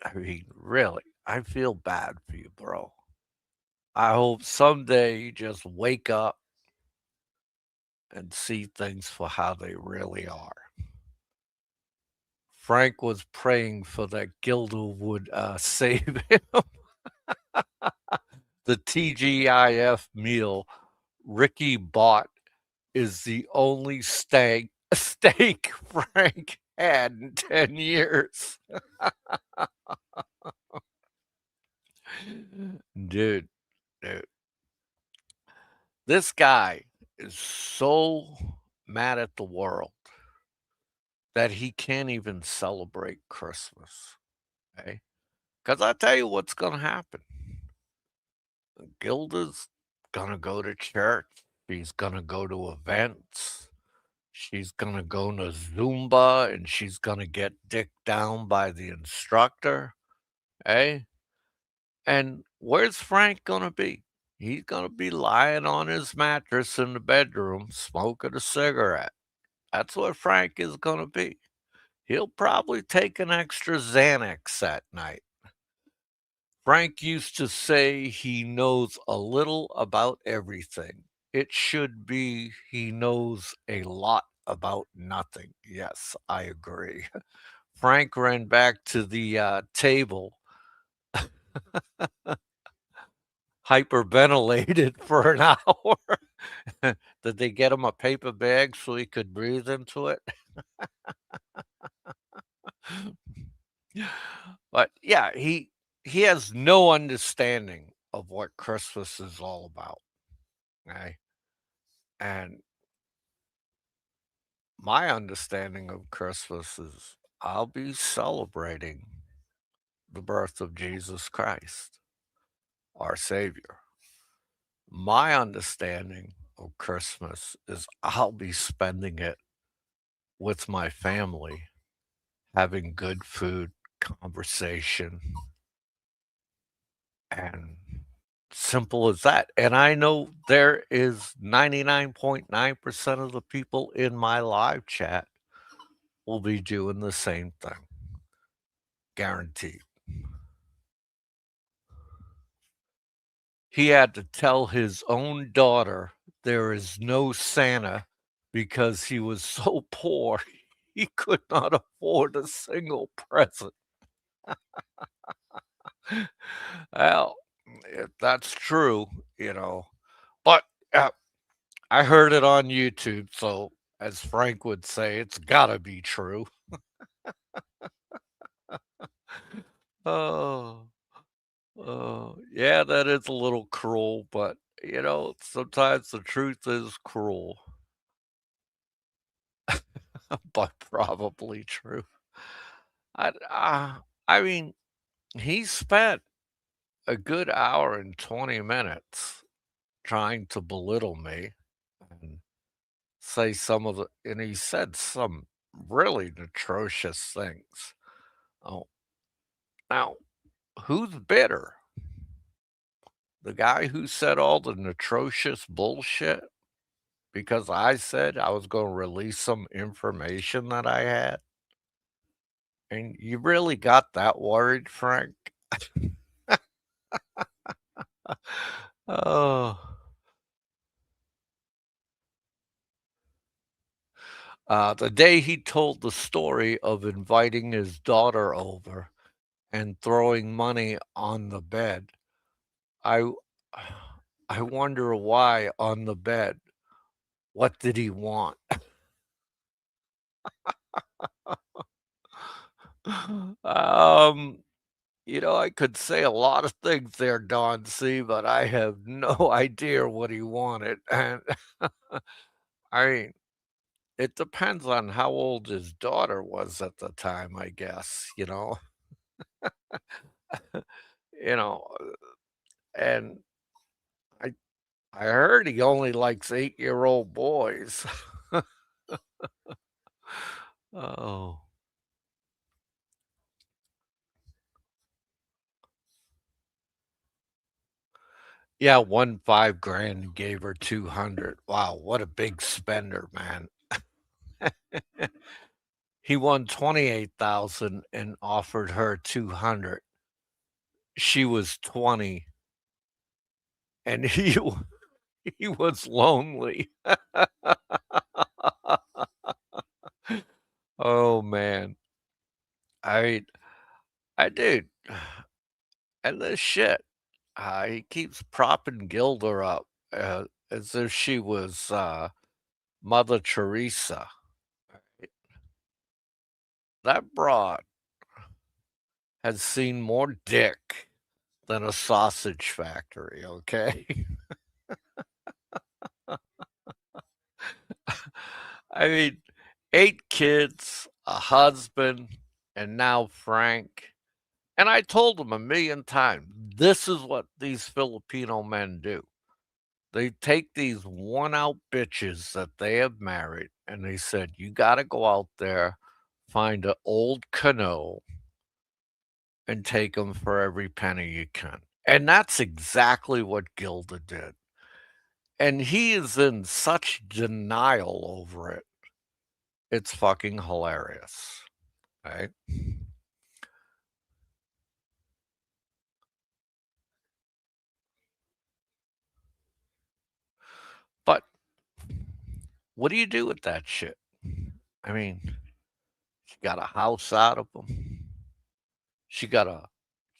I mean, really, I feel bad for you, bro. I hope someday you just wake up and see things for how they really are. Frank was praying for that Gilda would save him. The TGIF meal Ricky bought is the only steak Frank had in 10 years. Dude, dude. This guy is so mad at the world that he can't even celebrate Christmas. Okay. Because I tell you what's going to happen. Gilda's going to go to church. She's going to go to events. She's going to go to Zumba and she's going to get dicked down by the instructor. Eh? And where's Frank going to be? He's going to be lying on his mattress in the bedroom, smoking a cigarette. That's where Frank is going to be. he'll probably take an extra Xanax at night. Frank used to say he knows a little about everything. It should be he knows a lot about nothing. Yes, I agree. Frank ran back to the table, hyperventilated for an hour. Did they get him a paper bag so he could breathe into it? But yeah, he has no understanding of what Christmas is all about. Okay? And my understanding of Christmas is I'll be celebrating the birth of Jesus Christ, our Savior. My understanding of Christmas is I'll be spending it with my family, having good food, conversation, and simple as that. And I know there is 99.9% of the people in my live chat will be doing the same thing. Guaranteed. He had to tell his own daughter there is no Santa because he was so poor he could not afford a single present. Well, if that's true, you know, but uh, I heard it on YouTube, so as Frank would say, it's gotta be true. Oh, oh, yeah, that is a little cruel, but sometimes the truth is cruel, but probably true. I mean, he spent a good hour and 20 minutes trying to belittle me and say and he said some really atrocious things. Oh, now, who's bitter? The guy who said all the atrocious bullshit because I said I was going to release some information that I had? And you really got that worried, Frank? Oh. The day he told the story of inviting his daughter over and throwing money on the bed, I w- I wonder why on the bed. What did he want? um, I could say a lot of things there, Don C, but I have no idea what he wanted. And I mean, it depends on how old his daughter was at the time, I guess. You know, and I I heard he only likes 8-year-old boys. Oh. Yeah, won 5 grand and gave her 200. Wow, what a big spender, man. He won 28,000 and offered her 200. She was 20 and he was lonely. Oh, man. I I did. And this shit, he keeps propping Gilder up, as if she was, Mother Teresa. That broad has seen more dick than a sausage factory, okay? I mean, 8 kids, a husband, and now Frank. And I told him a million times, this is what these Filipino men do. They take these one out bitches that they have married, and they said, you got to go out there, find an old canoe, and take them for every penny you can. And that's exactly what Gilda did. And he is in such denial over it. It's fucking hilarious. right? But what do you do with that shit? I mean, she got a house out of them. She got a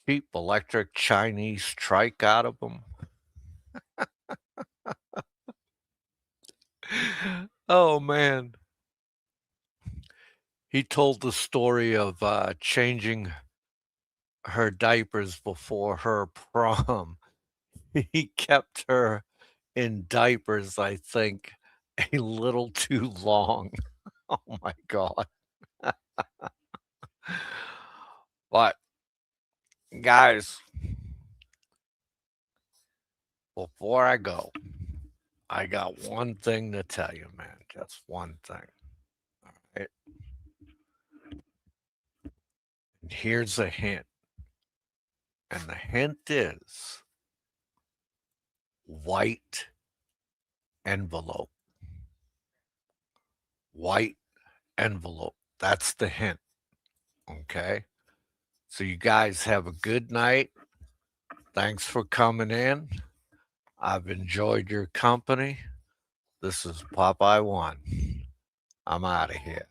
cheap electric Chinese trike out of them. Oh man. He told the story of changing her diapers before her prom. He kept her in diapers, I think, a little too long. Oh my God. But, guys, before I go, I got one thing to tell you, man. Just one thing. All right. And here's a hint. And the hint is white envelope. White envelope. That's the hint. Okay. So, you guys have a good night. Thanks for coming in. I've enjoyed your company. This is Popeye One. I'm out of here.